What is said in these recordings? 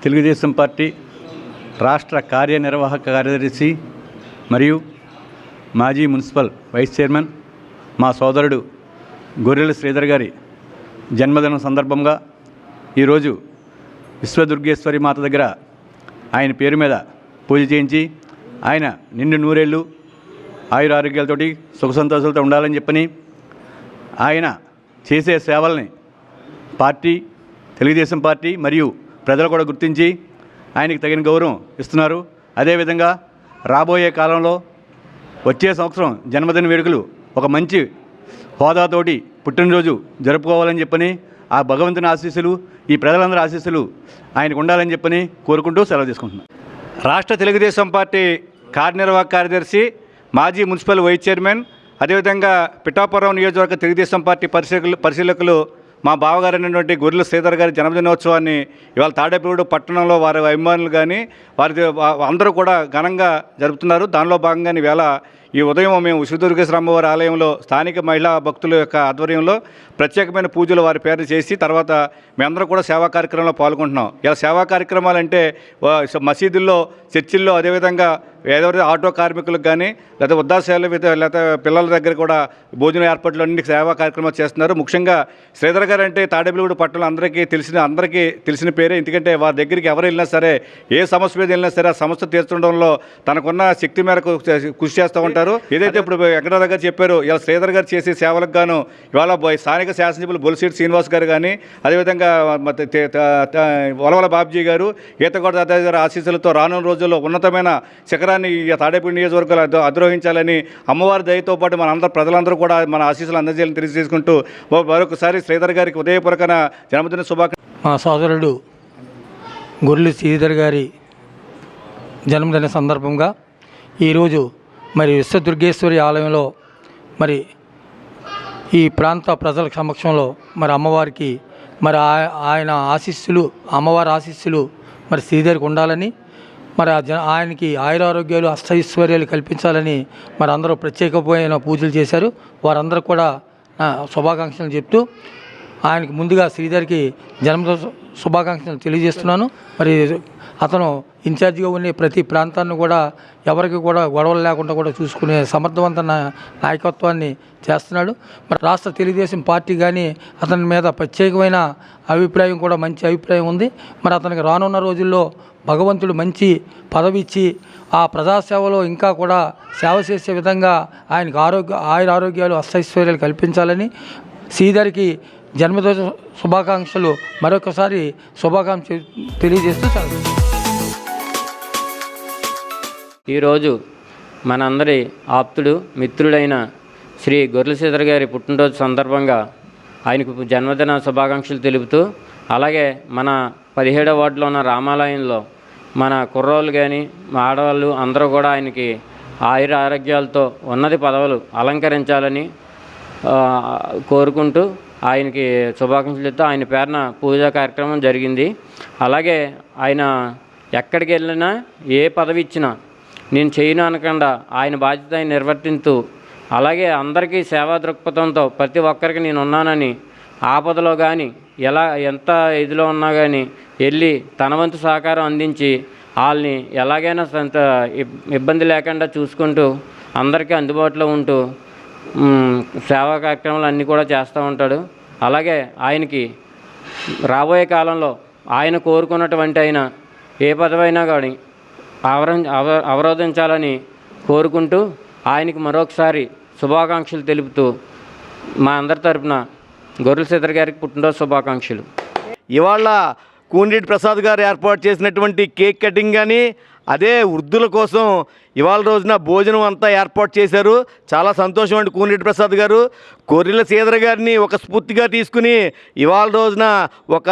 Telugu Desam party రాష్ట్ర కార్యనిర్వాహక కార్యదర్శి మరియు మాజీ మున్సిపల్ వైస్ చైర్మన్ మా సోదరుడు గొర్రెల శ్రీధర్ గారి జన్మదినం సందర్భంగా ఈరోజు విశ్వదుర్గేశ్వరి మాత దగ్గర ఆయన పేరు మీద పూజ చేయించి ఆయన నిండు నూరేళ్ళు ఆయురారోగ్యాలతోటి సుఖ సంతోషాలతో ఉండాలని చెప్పని ఆయన చేసే సేవల్ని తెలుగుదేశం పార్టీ మరియు ప్రజలు కూడా గుర్తించి ఆయనకి తగిన గౌరవం ఇస్తున్నారు. అదేవిధంగా రాబోయే కాలంలో వచ్చే సంవత్సరం జన్మదిన వేడుకలు ఒక మంచి హోదాతోటి పుట్టినరోజు జరుపుకోవాలని చెప్పని ఆ భగవంతుని ఆశీస్సులు ఈ ప్రజలందరి ఆశీస్సులు ఆయనకు ఉండాలని చెప్పని కోరుకుంటూ సెలవు తీసుకుంటున్నాను. రాష్ట్ర తెలుగుదేశం పార్టీ కార్యనిర్వాహక కార్యదర్శి మాజీ మున్సిపల్ వైస్ చైర్మన్ అదేవిధంగా పిఠాపురం నియోజకవర్గ తెలుగుదేశం పార్టీ పరిశీలకులు మా బావగారు అయినటువంటి గొర్రెల శ్రీధర్ గారి జన్మదినోత్సవాన్ని ఇవాళ తాడేపల్లిగూడెం పట్టణంలో వారి అభిమానులు కానీ అందరూ కూడా ఘనంగా జరుపుతున్నారు. దానిలో భాగంగా ఈవేళ ఈ ఉదయం మేము విశ్వదుర్గేశ్వర అమ్మవారి ఆలయంలో స్థానిక మహిళా భక్తుల యొక్క ఆధ్వర్యంలో ప్రత్యేకమైన పూజలు వారి పేరు చేసి తర్వాత మేమందరం కూడా సేవా కార్యక్రమంలో పాల్గొంటున్నాం. ఇలా సేవా కార్యక్రమాలు అంటే మసీదుల్లో, చర్చిల్లో, అదేవిధంగా ఏదైతే ఆటో కార్మికులకు కానీ లేదా వృద్ధాశ్రయాలు లేదా పిల్లల దగ్గర కూడా భోజన ఏర్పాట్లు అన్ని సేవా కార్యక్రమాలు చేస్తున్నారు. ముఖ్యంగా శ్రీధర్ గారు అంటే తాడేపల్లిగూడెం పట్టణంలో అందరికీ తెలిసిన పేరే. ఎందుకంటే వారి దగ్గరికి ఎవరు వెళ్ళినా సరే ఏ సమస్య మీద వెళ్ళినా సరే ఆ సమస్య తీర్చడంలో తనకున్న శక్తి మేరకు కృషి చేస్తూ ఉంటారు. ఏదైతే ఇప్పుడు వెంకటరావు గారు చెప్పారో ఇలా శ్రీధర్ గారు చేసే సేవలకు గాను ఇవాళ స్థానిక శాసనసభ్యులు బొలిశెట్టి శ్రీనివాస్ గారు కానీ అదేవిధంగా వలవల బాబ్జీ గారు ఈతగోడ దాదాజీ గారి ఆశీస్సులతో రానున్న రోజుల్లో ఉన్నతమైన శిఖరాన్ని తాడేపల్లి నియోజకవర్గాలు అధిరోహించాలని అమ్మవారి దయతో పాటు మన ప్రజలందరూ కూడా మన ఆశీస్సులు అందజేయాలని తెలియజేసుకుంటూ మరొకసారి శ్రీధర్ గారికి ఉదయపూర్వక జన్మదిన శుభాకాంక్షలు. మా సోదరుడు గొర్రెల శ్రీధర్ గారి జన్మదిన సందర్భంగా ఈరోజు మరి విశ్వదుర్గేశ్వరి ఆలయంలో మరి ఈ ప్రాంత ప్రజల సమక్షంలో మరి అమ్మవారికి మరి ఆయన ఆశీస్సులు అమ్మవారి ఆశీస్సులు మరి శ్రీధర్కి ఉండాలని మరి ఆయనకి ఆయురారోగ్యాలు అష్టైశ్వర్యాలు కల్పించాలని మరి అందరూ ప్రత్యేకమైన పూజలు చేశారు. వారందరూ కూడా శుభాకాంక్షలు చెప్తూ ఆయనకి ముందుగా శ్రీధర్కి జన్మదిన శుభాకాంక్షలు తెలియజేస్తున్నాను. మరి అతను ఇన్ఛార్జిగా ఉండే ప్రతి ప్రాంతాన్ని కూడా ఎవరికి కూడా గొడవలు లేకుండా కూడా చూసుకునే సమర్థవంతమైన నాయకత్వాన్ని చేస్తున్నాడు. మరి రాష్ట్ర తెలుగుదేశం పార్టీ కానీ అతని మీద ప్రత్యేకమైన అభిప్రాయం కూడా మంచి అభిప్రాయం ఉంది. మరి అతనికి రానున్న రోజుల్లో భగవంతుడు మంచి పదవి ఇచ్చి ఆ ప్రజాసేవలో ఇంకా కూడా సేవ చేసే విధంగా ఆయనకు ఆయురారోగ్యాలు అష్టైశ్వర్యాలు కల్పించాలని శ్రీధర్కి జన్మదిన శుభాకాంక్షలు మరొకసారి శుభాకాంక్షలు తెలియజేస్తూ చాలు. ఈరోజు మనందరి ఆప్తుడు మిత్రుడైన శ్రీ గొర్రెల శ్రీధర్ గారి పుట్టినరోజు సందర్భంగా ఆయనకు జన్మదిన శుభాకాంక్షలు తెలుపుతూ అలాగే మన 17వ వార్డులో ఉన్న రామాలయంలో మన కుర్రోళ్ళు కానీ ఆడవాళ్ళు అందరూ కూడా ఆయనకి ఆరోగ్యాలతో ఉన్నత పదవులు అలంకరించాలని కోరుకుంటూ ఆయనకి శుభాకాంక్షలతో ఆయన పేరున పూజా కార్యక్రమం జరిగింది. అలాగే ఆయన ఎక్కడికి వెళ్ళినా ఏ పదవి ఇచ్చినా నేను చేయను అనకుండా ఆయన బాధ్యత ఆయన నిర్వర్తిస్తూ అలాగే అందరికీ సేవా దృక్పథంతో ప్రతి ఒక్కరికి నేను ఉన్నానని ఆపదలో కానీ ఎంత ఇదిలో ఉన్నా కానీ వెళ్ళి తన వంతు సహకారం అందించి వాళ్ళని ఎలాగైనా ఇబ్బంది లేకుండా చూసుకుంటూ అందరికీ అందుబాటులో ఉంటూ సేవా కార్యక్రమాలు అన్నీ కూడా చేస్తూ ఉంటాడు. అలాగే ఆయనకి రాబోయే కాలంలో ఆయన కోరుకున్నటువంటి అయినా ఏ పదవైనా కానీ అవరోధించాలని కోరుకుంటూ ఆయనకి మరొకసారి శుభాకాంక్షలు తెలుపుతూ మా అందరి తరపున గొర్రెల శ్రీధర్ గారికి పుట్టినరోజు శుభాకాంక్షలు. ఇవాళ కూనిరెడ్డి ప్రసాద్ గారు ఏర్పాటు చేసినటువంటి కేక్ కటింగ్ కానీ అదే వృద్ధుల కోసం ఇవాళ రోజున భోజనం అంతా ఏర్పాటు చేశారు. చాలా సంతోషం అండి. కూనిరెడ్డి ప్రసాద్ గారు గొర్రెల శ్రీధర్ గారిని ఒక స్ఫూర్తిగా తీసుకుని ఇవాళ రోజున ఒక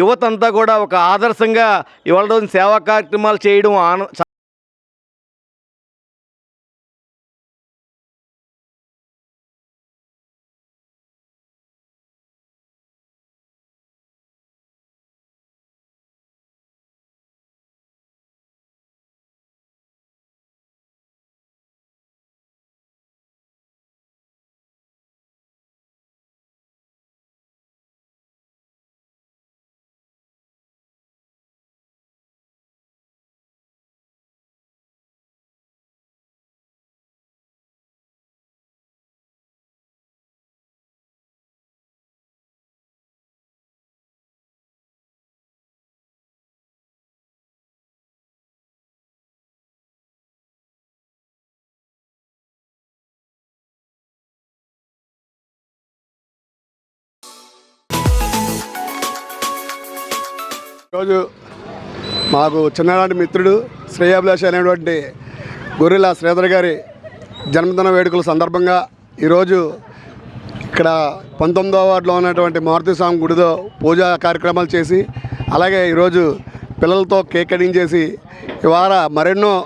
యువత అంతా కూడా ఒక ఆదర్శంగా ఇవాళ రోజున సేవా కార్యక్రమాలు చేయడం ఈరోజు మాకు చిన్ననాటి మిత్రుడు శ్రేయాభిలాషి అనేటువంటి గొర్రెల శ్రీధర్ గారి జన్మదిన వేడుకల సందర్భంగా ఈరోజు ఇక్కడ 19వ వార్డులో ఉన్నటువంటి మారుతి స్వామి గుడిలో పూజా కార్యక్రమాలు చేసి, అలాగే ఈరోజు పిల్లలతో కేక్ కటింగ్ చేసి, ఇవాళ మరెన్నో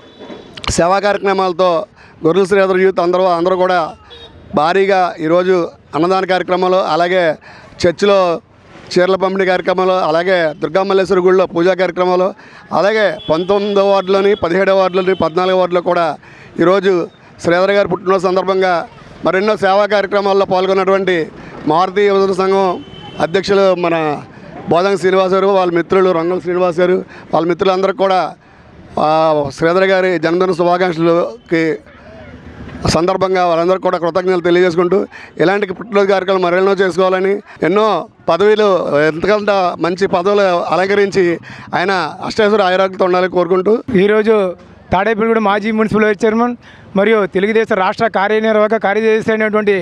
సేవా కార్యక్రమాలతో గొర్రెల శ్రీధర్ యూత్ అందరూ కూడా భారీగా ఈరోజు అన్నదాన కార్యక్రమాలు, అలాగే చర్చిలో చీరల పంపిణీ కార్యక్రమాలు, అలాగే దుర్గామల్లేశ్వర గుడిలో పూజా కార్యక్రమాలు, అలాగే 19వ వార్డులోని 17వ వార్డులోని 14వ వార్డులో కూడా ఈరోజు శ్రీధర్ గారి పుట్టినరోజు సందర్భంగా మరెన్నో సేవా కార్యక్రమాల్లో పాల్గొన్నటువంటి మారుతి యువజన సంఘం అధ్యక్షులు మన బోధంగి శ్రీనివాస్ గారు, వాళ్ళ మిత్రులు రంగం శ్రీనివాస్ గారు, వాళ్ళ మిత్రులందరికీ కూడా శ్రీధర్ గారి జన్మదిన శుభాకాంక్షలకి సందర్భంగా వాళ్ళందరికీ కూడా కృతజ్ఞతలు తెలియజేసుకుంటూ, ఇలాంటి పుట్టినరోజు కార్యక్రమాలు మరెన్నో చేసుకోవాలని, ఎన్నో పదవులు ఎంతకంత మంచి పదవులు అలంకరించి ఆయన అష్టేశ్వర ఆయురాగ్యంతో ఉండాలని కోరుకుంటూ ఈరోజు తాడేపల్లిగూడెం మాజీ మున్సిపల్ వైస్ చైర్మన్ మరియు తెలుగుదేశం రాష్ట్ర కార్యనిర్వాహక కార్యదర్శి అయినటువంటి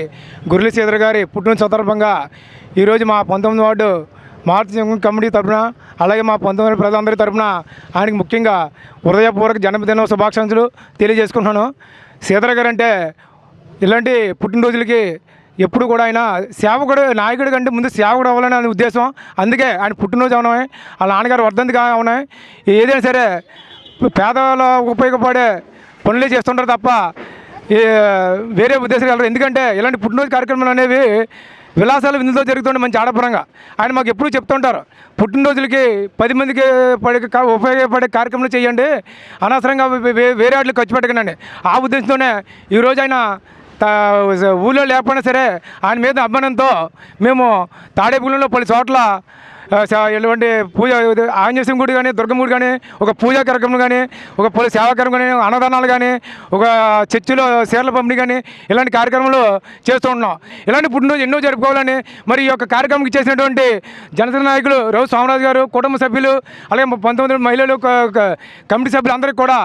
గొర్రెల శ్రీధర్ గారి పుట్టినరోజు సందర్భంగా ఈరోజు మా 19వ వార్డు మారుతి కమిటీ తరఫున, అలాగే మా 19 ప్రజలందరి తరఫున ఆయనకి ముఖ్యంగా హృదయపూర్వక జన్మదిన శుభాకాంక్షలు తెలియజేసుకుంటున్నాను. శ్రీధర్ గారు అంటే ఇలాంటి పుట్టినరోజులకి ఎప్పుడు కూడా ఆయన సేవకుడు, నాయకుడి కంటే ముందు సేవకుడు అవ్వాలని ఆయన ఉద్దేశం. అందుకే ఆయన పుట్టినరోజు అవనాయి, వాళ్ళ నాన్నగారు వర్ధంతిగా ఉన్నాయి, ఏదైనా సరే పేదవాళ్ళు ఉపయోగపడే పనులే చేస్తుంటారు తప్ప వేరే ఉద్దేశాలు కలరు. ఎందుకంటే ఇలాంటి పుట్టినరోజు కార్యక్రమాలు అనేవి విలాసాలు విందుతో జరుగుతుండే మంచి ఆడపరంగా. ఆయన మాకు ఎప్పుడూ చెప్తుంటారు, పుట్టినరోజులకి 10 మందికి ఉపయోగపడే కార్యక్రమాలు చేయండి, అనవసరంగా వేరే వాటికి ఖర్చు పెట్టకండి. ఆ ఉద్దేశంతోనే ఈరోజు ఆయన ఊళ్ళో లేకపోయినా సరే ఆయన మీద అభిమానంతో మేము తాడేపల్లిలో పలు చోట్ల ఎటువంటి పూజ, ఆంజనేయ గుడి కానీ, దుర్గమ్మ గుడి కానీ, ఒక పూజా కార్యక్రమం కానీ, ఒక పలు సేవా కార్యక్రమం కానీ, అన్నదానాలు కానీ, ఒక చర్చిలో చీరల పంపిణీ కానీ, ఇలాంటి కార్యక్రమాలు చేస్తూ ఉన్నాం. ఇలాంటి పుట్టినరోజు ఎన్నో జరుపుకోవాలని మరి ఈ యొక్క కార్యక్రమంకి చేసినటువంటి జనసేన నాయకులు రఘు సోమరాజు గారు, కుటుంబ సభ్యులు, అలాగే 19 మహిళలు కమిటీ సభ్యులు అందరికీ కూడా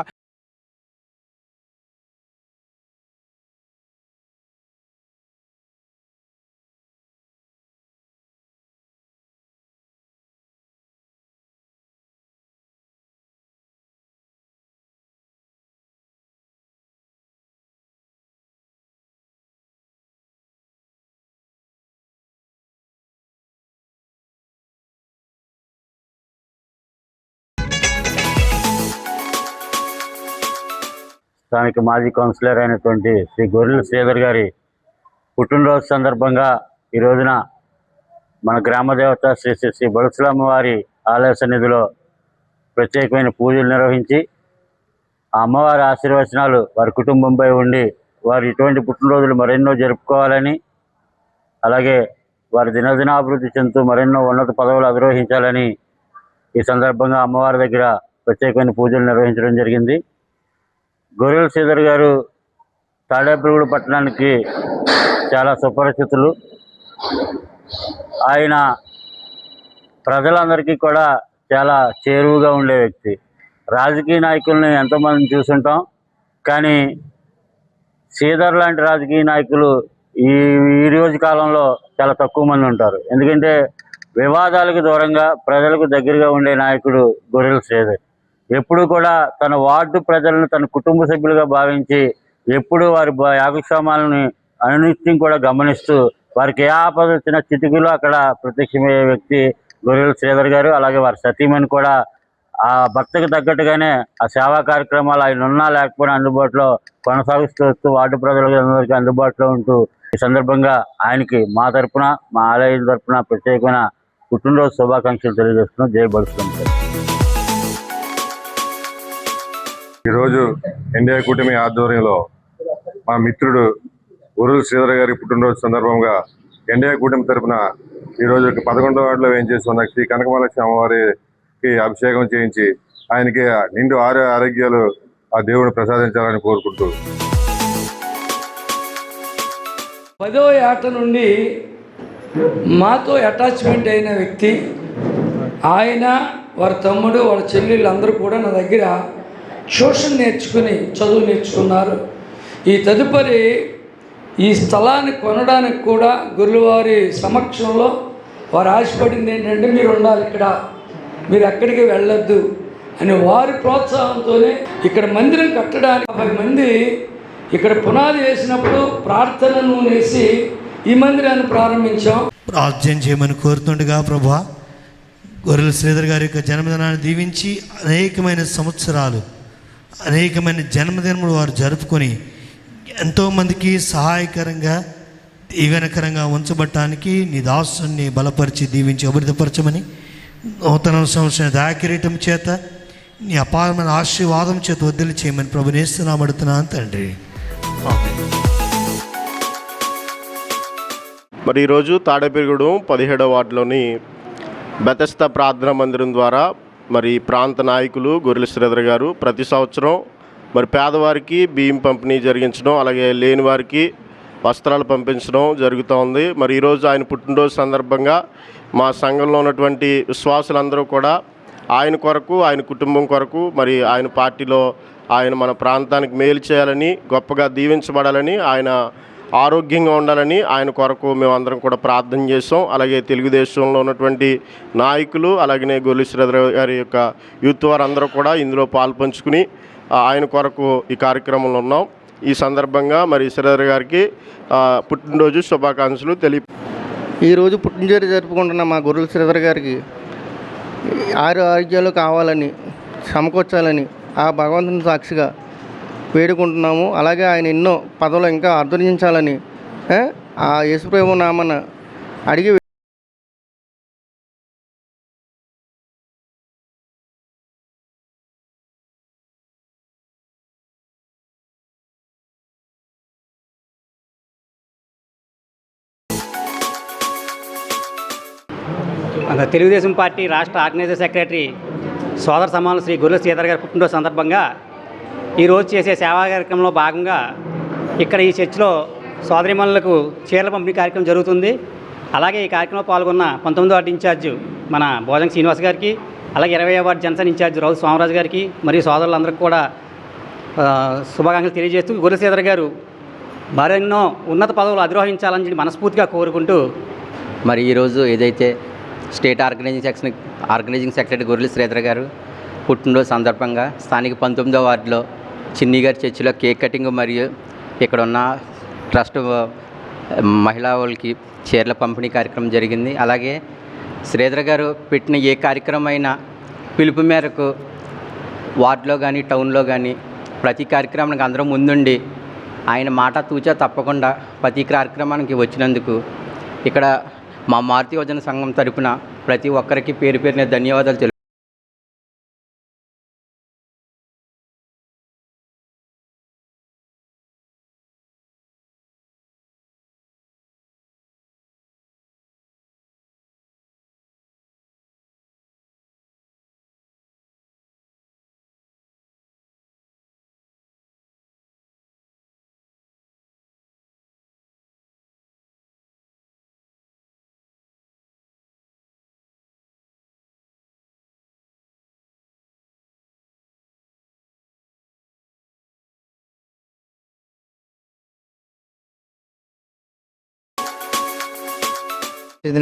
స్థానిక మాజీ కౌన్సిలర్ అయినటువంటి శ్రీ గొర్రెల శ్రీధర్ గారి పుట్టినరోజు సందర్భంగా ఈ రోజున మన గ్రామదేవత శ్రీ శ్రీ శ్రీ బడుసులమ్మ వారి ఆలయ సన్నిధిలో ప్రత్యేకమైన పూజలు నిర్వహించి ఆ అమ్మవారి ఆశీర్వచనాలు వారి కుటుంబంపై ఉండి వారు ఇటువంటి పుట్టినరోజులు మరెన్నో జరుపుకోవాలని, అలాగే వారి దినదినాభివృద్ధి చెందుతూ మరెన్నో ఉన్నత పదవులు అధిరోహించాలని ఈ సందర్భంగా అమ్మవారి దగ్గర ప్రత్యేకమైన పూజలు నిర్వహించడం జరిగింది. గొర్రెల శ్రీధర్ గారు తాడేపల్లిగూడెం పట్టణానికి చాలా సుపరిచితులు. ఆయన ప్రజలందరికీ కూడా చాలా చేరువుగా ఉండే వ్యక్తి. రాజకీయ నాయకుల్ని ఎంతోమందిని చూసుంటాం, కానీ శ్రీధర్ లాంటి రాజకీయ నాయకులు ఈ రోజు కాలంలో చాలా తక్కువ మంది ఉంటారు. ఎందుకంటే వివాదాలకు దూరంగా ప్రజలకు దగ్గరగా ఉండే నాయకుడు గొర్రెల శ్రీధర్. ఎప్పుడు కూడా తన వార్డు ప్రజలను తన కుటుంబ సభ్యులుగా భావించి ఎప్పుడు వారి యాగక్షేమాలని అనునిత్యం కూడా గమనిస్తూ వారికి ఏ ఆపద వచ్చిన చిటికలో అక్కడ ప్రత్యక్షమయ్యే వ్యక్తి గొర్రెల శ్రీధర్ గారు. అలాగే వారి సతీమణి కూడా ఆ భర్తకు తగ్గట్టుగానే ఆ సేవా కార్యక్రమాలు ఆయన ఉన్నా లేకపోయినా అందుబాటులో కొనసాగిస్తూ వస్తూ వార్డు ప్రజలందరికీ అందుబాటులో ఉంటూ ఈ సందర్భంగా ఆయనకి మా తరపున, మా ఆలయం తరపున ప్రత్యేకమైన పుట్టినరోజు శుభాకాంక్షలు తెలియజేస్తున్నాం. జై బడుసులమ్మ. ఈరోజు ఎన్డీఏ కూటమి ఆధ్వర్యంలో మా మిత్రుడు గొర్రెల శ్రీధర్ గారి పుట్టినరోజు సందర్భంగా ఎన్డీఏ కూటమి తరఫున ఈరోజు 11వ వార్డులో వేయించేస్తున్న శ్రీ కనకమహాలక్ష్మి అమ్మవారికి అభిషేకం చేయించి ఆయనకి నిండు ఆరోగ్యాలు ఆ దేవుడు ప్రసాదించాలని కోరుకుంటూ 10వ ఏట నుండి మాతో అటాచ్మెంట్ అయిన వ్యక్తి ఆయన, వారి తమ్ముడు, వాళ్ళ చెల్లెళ్ళు అందరూ కూడా నా దగ్గర ట్యూషన్ నేర్చుకుని చదువు నేర్చుకున్నారు. ఈ తదుపరి ఈ స్థలాన్ని కొనడానికి కూడా గురువారి సమక్షంలో వారు ఆశపడింది ఏంటంటే, మీరు ఉండాలి ఇక్కడ, మీరు ఎక్కడికి వెళ్ళొద్దు అని వారి ప్రోత్సాహంతోనే ఇక్కడ మందిరం కట్టడానికి 50 మంది ఇక్కడ పునాది వేసినప్పుడు ప్రార్థనను వేసి ఈ మందిరాన్ని ప్రారంభించాం. ప్రార్థన చేయమని కోరుతుండగా ప్రభువా, గొర్రెల శ్రీధర్ గారి యొక్క జన్మదినాన్ని దీవించి అనేకమైన సంవత్సరాలు, అనేకమైన జన్మదినములు వారు జరుపుకొని ఎంతోమందికి సహాయకరంగా, దీవెనకరంగా ఉంచబట్టానికి నీ దాసుని బలపరిచి దీవించి అభివృద్ధిపరచమని, నూతన సంవత్సరం దయాకిరీటం చేత నీ అపారమైన ఆశీర్వాదం చేత వదిలి చేయమని ప్రభు నేస్తున్నామడుతున్నాను తండ్రి. మరి ఈరోజు తాడేపల్లిగూడెం 17వ వార్డులోని బెతెస్తా ప్రార్థనా మందిరం ద్వారా మరి ప్రాంత నాయకులు గొర్రెల శ్రీధర్ గారు ప్రతి సంవత్సరం మరి పేదవారికి బియ్యం పంపిణీ జరిగించడం, అలాగే లేని వారికి వస్త్రాలు పంపించడం జరుగుతూ ఉంది. మరి ఈరోజు ఆయన పుట్టినరోజు సందర్భంగా మా సంఘంలో ఉన్నటువంటి విశ్వాసులందరూ కూడా ఆయన కొరకు, ఆయన కుటుంబం కొరకు, మరి ఆయన పార్టీలో ఆయన మన ప్రాంతానికి మేలు చేయాలని, గొప్పగా దీవించబడాలని, ఆయన ఆరోగ్యంగా ఉండాలని ఆయన కొరకు మేమందరం కూడా ప్రార్థన చేసాం. అలాగే తెలుగుదేశంలో ఉన్నటువంటి నాయకులు, అలాగనే గొర్రెల శ్రీధర్ గారి యొక్క యూత్ వారందరూ కూడా ఇందులో పాల్పంచుకుని ఆయన కొరకు ఈ కార్యక్రమంలో ఉన్నాం. ఈ సందర్భంగా మరి శ్రీధర్ గారికి పుట్టినరోజు శుభాకాంక్షలు ఈరోజు పుట్టినరోజు జరుపుకుంటున్న మా గొర్రెల శ్రీధర్ గారికి ఆరోగ్యాలు కావాలని, సమకూర్చాలని ఆ భగవంతుని సాక్షిగా వేడుకుంటున్నాము. అలాగే ఆయన ఎన్నో పదవులు ఇంకా ఆదరించాలని ఆ యేసుప్రభు నామన అడిగి తెలుగుదేశం పార్టీ రాష్ట్ర ఆర్గనైజర్ సెక్రటరీ సోదర సమానులు శ్రీ గొర్రెల శ్రీధర్ గారి పుట్టినరోజు సందర్భంగా ఈరోజు చేసే సేవా కార్యక్రమంలో భాగంగా ఇక్కడ ఈ చర్చిలో సోదరిమణులకు చీరల పంపిణీ కార్యక్రమం జరుగుతుంది. అలాగే ఈ కార్యక్రమంలో పాల్గొన్న 19వ వార్డు ఇన్ఛార్జి మన భోజంగి శ్రీనివాస్ గారికి, అలాగే 20వ వార్డు జనసేన ఇన్ఛార్జి రౌతు సోమరాజు గారికి మరియు సోదరులందరికీ కూడా శుభాకాంక్షలు తెలియజేస్తూ గొర్రెల శ్రీధర్ గారు మరెన్నో ఉన్నత పదవులు అధిరోహించాలని చెప్పి మనస్ఫూర్తిగా కోరుకుంటూ, మరి ఈరోజు ఏదైతే స్టేట్ ఆర్గనైజింగ్ సెక్రటరీ గొర్రెల శ్రీధర్ గారు పుట్టినరోజు సందర్భంగా స్థానిక 19వ వార్డులో చిన్ని గారి చర్చిలో కేక్ కటింగ్ మరియు ఇక్కడ ఉన్న ట్రస్ట్ మహిళా వాళ్ళకి చీరల పంపిణీ కార్యక్రమం జరిగింది. అలాగే శ్రీధర్ గారు పెట్టిన ఏ కార్యక్రమం అయినా పిలుపు మేరకు వార్డులో కానీ టౌన్లో కానీ ప్రతి కార్యక్రమానికి అందరం ముందుండి ఆయన మాట తూచా తప్పకుండా ప్రతి కార్యక్రమానికి వచ్చినందుకు ఇక్కడ మా మారుతి యువజన సంఘం తరపున ప్రతి ఒక్కరికి పేరు పేరున ధన్యవాదాలు తెలుపు.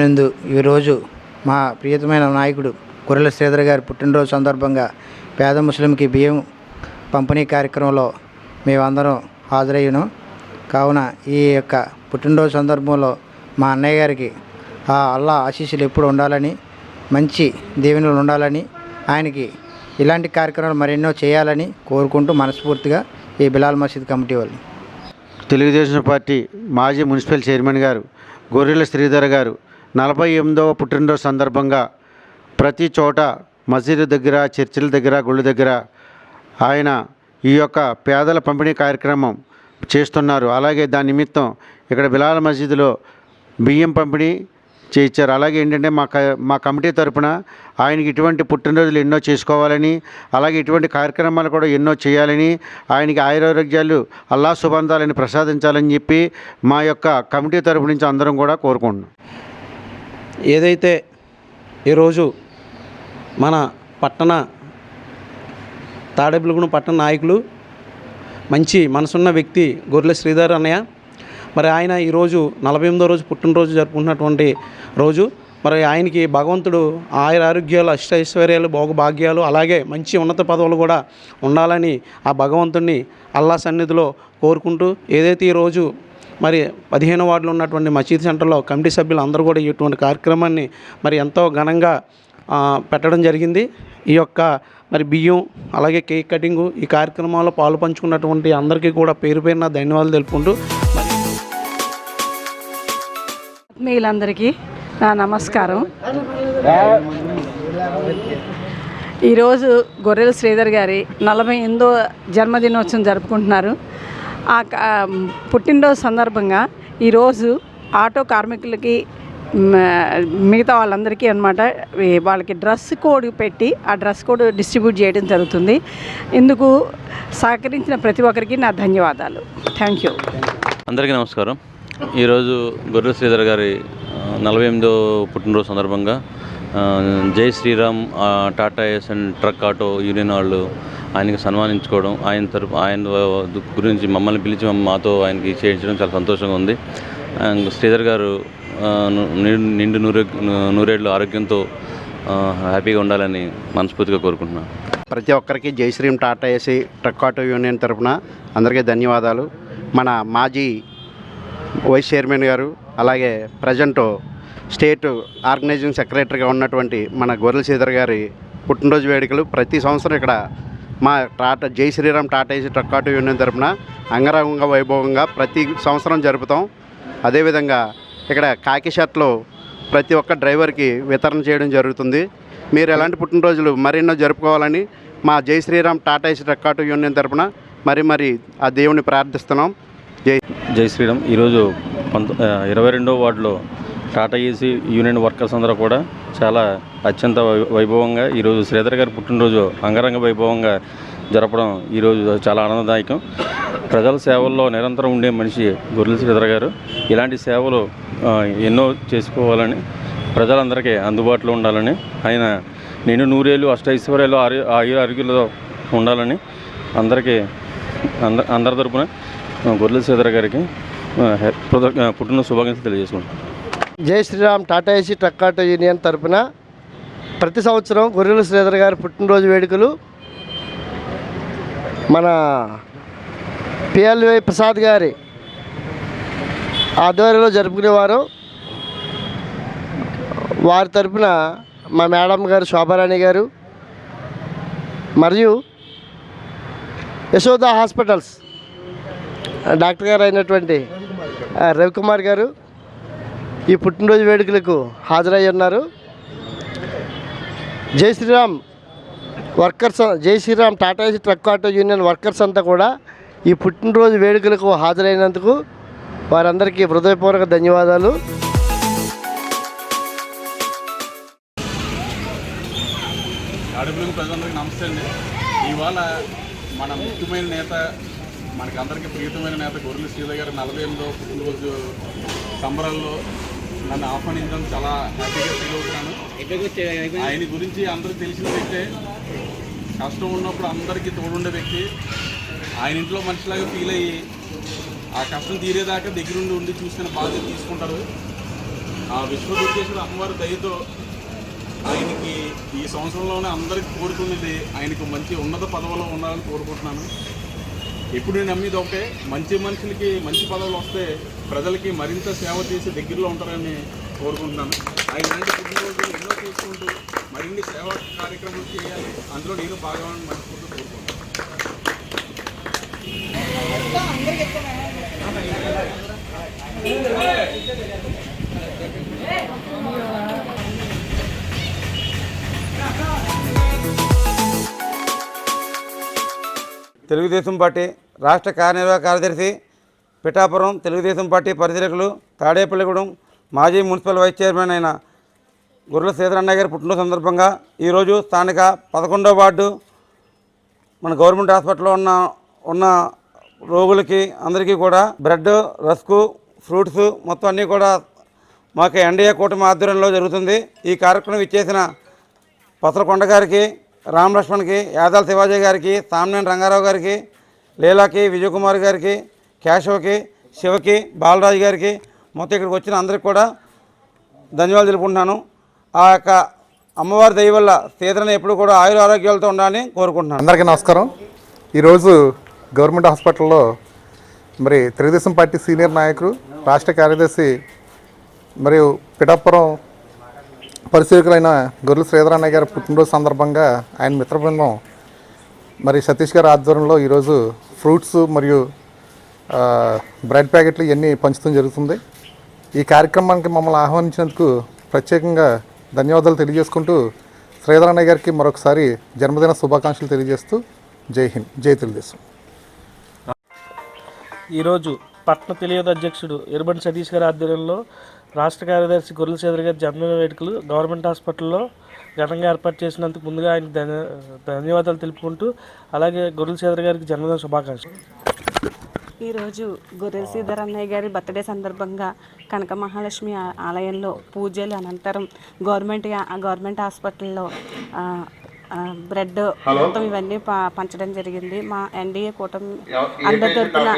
నందు ఈరోజు మా ప్రియతమైన నాయకుడు గొర్రెల శ్రీధర్ గారి పుట్టినరోజు సందర్భంగా పేద ముస్లింకి బియ్యం పంపిణీ కార్యక్రమంలో మేమందరం హాజరయ్యాను. కావున ఈ యొక్క పుట్టినరోజు సందర్భంలో మా అన్నయ్య గారికి ఆ అల్లా ఆశీస్సులు ఎప్పుడు ఉండాలని, మంచి దీవెనలు ఉండాలని, ఆయనకి ఇలాంటి కార్యక్రమాలు మరెన్నో చేయాలని కోరుకుంటూ మనస్ఫూర్తిగా ఈ బిలాల్ మసీద్ కమిటీ వాళ్ళు. తెలుగుదేశం పార్టీ మాజీ మున్సిపల్ చైర్మన్ గారు గొర్రెల శ్రీధర్ గారు 48వ పుట్టినరోజు సందర్భంగా ప్రతి చోట మసీదు దగ్గర, చర్చిల దగ్గర, గుళ్ళ దగ్గర ఆయన ఈ యొక్క పేదల పంపిణీ కార్యక్రమం చేస్తున్నారు. అలాగే దాని నిమిత్తం ఇక్కడ బిలాల్ మసీదులో బియ్యం పంపిణీ చేయించారు. అలాగే ఏంటంటే మా కమిటీ తరపున ఆయనకి ఇటువంటి పుట్టినరోజులు ఎన్నో చేసుకోవాలని, అలాగే ఇటువంటి కార్యక్రమాలు కూడా ఎన్నో చేయాలని, ఆయనకి ఆయురారోగ్యాలు అల్లా సుబంధాలని ప్రసాదించాలని చెప్పి మా యొక్క కమిటీ తరపు నుంచి అందరం కూడా కోరుకుంటున్నాం. ఏదైతే ఈరోజు మన తాడేపల్లిగూడెం పట్టణ నాయకులు, మంచి మనసున్న వ్యక్తి గొర్రెల శ్రీధర్ అన్నయ్య, మరి ఆయన ఈరోజు 48వ రోజు పుట్టినరోజు జరుపుకుంటున్నటువంటి రోజు. మరి ఆయనకి భగవంతుడు ఆరోగ్యాలు అష్టైశ్వర్యాలు భోగభాగ్యాలు అలాగే మంచి ఉన్నత పదవులు కూడా ఉండాలని ఆ భగవంతుడిని అల్లా సన్నిధిలో కోరుకుంటూ ఏదైతే ఈరోజు మరి 15వ వార్డులో ఉన్నటువంటి మసీద్ సెంటర్లో కమిటీ సభ్యులు అందరూ కూడా ఇటువంటి కార్యక్రమాన్ని మరి ఎంతో ఘనంగా పెట్టడం జరిగింది. ఈ యొక్క మరి బియ్యం అలాగే కేక్ కటింగు ఈ కార్యక్రమాల్లో పాలు పంచుకున్నటువంటి అందరికీ కూడా పేరు పేరున ధన్యవాదాలు తెలుపుకుంటూ ఆత్మీయులందరికీ నా నమస్కారం. ఈరోజు గొర్రెల శ్రీధర్ గారి 48వ జన్మదినోత్సవం జరుపుకుంటున్నారు. ఆ పుట్టినరోజు సందర్భంగా ఈరోజు ఆటో కార్మికులకి మిగతా వాళ్ళందరికీ అన్నమాట వాళ్ళకి డ్రెస్ కోడ్ పెట్టి ఆ డ్రెస్ కోడ్ డిస్ట్రిబ్యూట్ చేయడం జరుగుతుంది. ఇందుకు సహకరించిన ప్రతి ఒక్కరికి నా ధన్యవాదాలు. Thank you. అందరికీ నమస్కారం. ఈరోజు గొర్రెల శ్రీధర్ గారి 48వ పుట్టినరోజు సందర్భంగా జై శ్రీరామ్ టాటా ఏస్ అండ్ ట్రక్ ఆటో యూనియన్ వాళ్ళు ఆయనకి సన్మానించుకోవడం, ఆయన గురించి మమ్మల్ని పిలిచి మాతో ఆయనకి చేయించడం చాలా సంతోషంగా ఉంది. శ్రీధర్ గారు నిండు నూరేళ్ళు ఆరోగ్యంతో హ్యాపీగా ఉండాలని మనస్ఫూర్తిగా కోరుకుంటున్నాను. ప్రతి ఒక్కరికి Jai Shriram Tata AC truck auto union తరఫున అందరికీ ధన్యవాదాలు. మన మాజీ వైస్ చైర్మన్ గారు అలాగే ప్రజెంట్ స్టేట్ ఆర్గనైజింగ్ సెక్రటరీగా ఉన్నటువంటి మన గొర్రెల శ్రీధర్ గారి పుట్టినరోజు వేడుకలు ప్రతి సంవత్సరం ఇక్కడ మా Jai Shriram Tata AC truck auto union తరఫున అంగరంగ వైభవంగా ప్రతి సంవత్సరం జరుపుతాం. అదేవిధంగా ఇక్కడ కాకి షర్ట్లు ప్రతి ఒక్క డ్రైవర్కి వితరణ చేయడం జరుగుతుంది. మీరు ఎలాంటి పుట్టినరోజులు మరెన్నో జరుపుకోవాలని మా Jai Shriram Tata AC truck auto union తరఫున మరి ఆ దేవుని ప్రార్థిస్తున్నాం. జై శ్రీరామ్. ఈరోజు 22వ వార్డులో టాటా ఏసీ యూనియన్ వర్కర్స్ అందరూ కూడా చాలా అత్యంత వైభవంగా ఈరోజు శ్రీధర్ గారి పుట్టినరోజు అంగరంగ వైభవంగా జరపడం ఈరోజు చాలా ఆనందదాయకం. ప్రజల సేవల్లో నిరంతరం ఉండే మనిషి గొర్రెల శ్రీధర్ గారు. ఇలాంటి సేవలు ఎన్నో చేసుకోవాలని, ప్రజలందరికీ అందుబాటులో ఉండాలని, ఆయన నిండు నూరేళ్ళు అష్టైశ్వర్యాలు ఆరోగ్యాలతో ఉండాలని అందరి తరపున గొర్రెల శ్రీధర్ గారికి పుట్టినరోజు శుభాకాంక్షలు తెలియజేసుకుంటాం. Jai Shriram Tata AC truck auto union తరపున ప్రతి సంవత్సరం గొర్రెల శ్రీధర్ గారి పుట్టినరోజు వేడుకలు మన పిఎల్వై ప్రసాద్ గారి ఆధ్వర్యంలో జరుపుకునేవారు. వారి తరపున మా మేడం గారు శోభారాణి గారు మరియు యశోద హాస్పిటల్స్ డాక్టర్ గారు అయినటువంటి రవికుమార్ గారు ఈ పుట్టినరోజు వేడుకలకు హాజరై ఉన్నారు. Jai Shriram Jai Shriram Tata AC truck auto union workers అంతా కూడా ఈ పుట్టినరోజు వేడుకలకు హాజరైనందుకు వారందరికీ హృదయపూర్వక ధన్యవాదాలు. ఆడపిల్లల ప్రజలందరికీ నమస్తే అండి. ఇవాళ మన ముఖ్యమైన నేత, మనకి అందరికీ ప్రియతమైన నేత గొర్రెల శ్రీధర్ గారి 48వ పుట్టినరోజు సంబరాల్లో నన్ను ఆహ్వానించడం చాలా హ్యాపీగా ఫీల్ అవుతున్నాను. ఆయన గురించి అందరికీ తెలిసిన వ్యక్తే. కష్టం ఉన్నప్పుడు అందరికీ తోడుండే వ్యక్తి. ఆయన ఇంట్లో మనిషిలాగా ఫీల్ అయ్యి ఆ కష్టం తీరేదాకా దగ్గరుండి ఉండి చూసుకునే బాధ్యత తీసుకుంటారు. ఆ విశ్వదుర్గేశ్వర అమ్మవారి దయతో ఆయనకి ఈ సంవత్సరంలోనే అందరికీ కోరుకునేది ఆయనకు మంచి ఉన్నత పదవిలో ఉండాలని కోరుకుంటున్నాను. ఎప్పుడు నేను నమ్మేది ఒకటే, మంచి మనుషులకి మంచి పదవులు వస్తే ప్రజలకి మరింత సేవ చేసి దగ్గరలో ఉంటారని కోరుకుంటున్నాను. ఆయన ఇలాంటి పుట్టినరోజులు ఎన్నో చేసుకుంటూ మరిన్ని సేవా కార్యక్రమాలు చేయాలి, అందులో నేను భాగమని మనస్ఫూర్తిగా కోరుకుంటున్నాను. తెలుగుదేశం పార్టీ రాష్ట్ర కార్యనిర్వాహక కార్యదర్శి, పిఠాపురం తెలుగుదేశం పార్టీ పరిశీలకులు, తాడేపల్లిగూడెం మాజీ మున్సిపల్ వైస్ చైర్మన్ అయిన గొర్రెల శ్రీధర్ అన్నయ్య గారి పుట్టినరోజు సందర్భంగా ఈరోజు స్థానిక 11వ వార్డు మన గవర్నమెంట్ హాస్పిటల్లో ఉన్న రోగులకి అందరికీ కూడా బ్రెడ్, రస్కు, ఫ్రూట్స్ మొత్తం అన్నీ కూడా మాకు ఎన్డీఏ కూటమి ఆధ్వర్యంలో జరుగుతుంది. ఈ కార్యక్రమం ఇచ్చేసిన పసలకొండ గారికి, రామ్ లక్ష్మణ్కి, యాదాల శివాజీ గారికి, సామినేని రంగారావు గారికి, లీలాకి, విజయకుమార్ గారికి, కేశవకి, శివకి, బాలరాజు గారికి, మొత్తం ఇక్కడికి వచ్చిన అందరికి కూడా ధన్యవాదాలు తెలుపుకుంటున్నాను. ఆ యొక్క అమ్మవారి దయ వల్ల శ్రీధరని ఎప్పుడు కూడా ఆయుర ఆరోగ్యాలతో ఉండాలని కోరుకుంటున్నాను. అందరికీ నమస్కారం. ఈరోజు గవర్నమెంట్ హాస్పిటల్లో మరి తెలుగుదేశం పార్టీ సీనియర్ నాయకులు, రాష్ట్ర కార్యదర్శి మరియు పిఠాపురం పరిశీలకులైన గొర్రెల శ్రీధరన్నయ్య గారి పుట్టినరోజు సందర్భంగా ఆయన మిత్రబృందం మరి సతీష్ గారి ఆధ్వర్యంలో ఈరోజు ఫ్రూట్స్ మరియు బ్రెడ్ ప్యాకెట్లు ఇవన్నీ పంచడం జరుగుతుంది. ఈ కార్యక్రమానికి మమ్మల్ని ఆహ్వానించినందుకు ప్రత్యేకంగా ధన్యవాదాలు తెలియజేసుకుంటూ శ్రీధరన్నయ్య గారికి మరొకసారి జన్మదిన శుభాకాంక్షలు తెలియజేస్తూ జై హింద్, జై తెలుగుదేశం. ఈరోజు పట్న తెలియదు అధ్యక్షుడు ఎర్రబండి సతీష్ గారి ఆధ్వర్యంలో రాష్ట్ర కార్యదర్శి గొర్రెల శ్రీధర్ గారి జన్మదిన వేడుకలు గవర్నమెంట్ హాస్పిటల్లో ఘనంగా ఏర్పాటు చేసినందుకు ముందుగా ఆయన ధన్యవాదాలు తెలుపుకుంటూ అలాగే గొర్రెల శ్రీధర్ గారికి జన్మదిన శుభాకాంక్షలు. ఈరోజు గొర్రెల శ్రీధర్ అన్నయ్య గారి బర్త్డే సందర్భంగా కనక మహాలక్ష్మి ఆలయంలో పూజలు అనంతరం గవర్నమెంట్ హాస్పిటల్లో బ్రెడ్ మొత్తం ఇవన్నీ పంచడం జరిగింది. మా ఎన్డీఏ కూటమి అందరి తరపున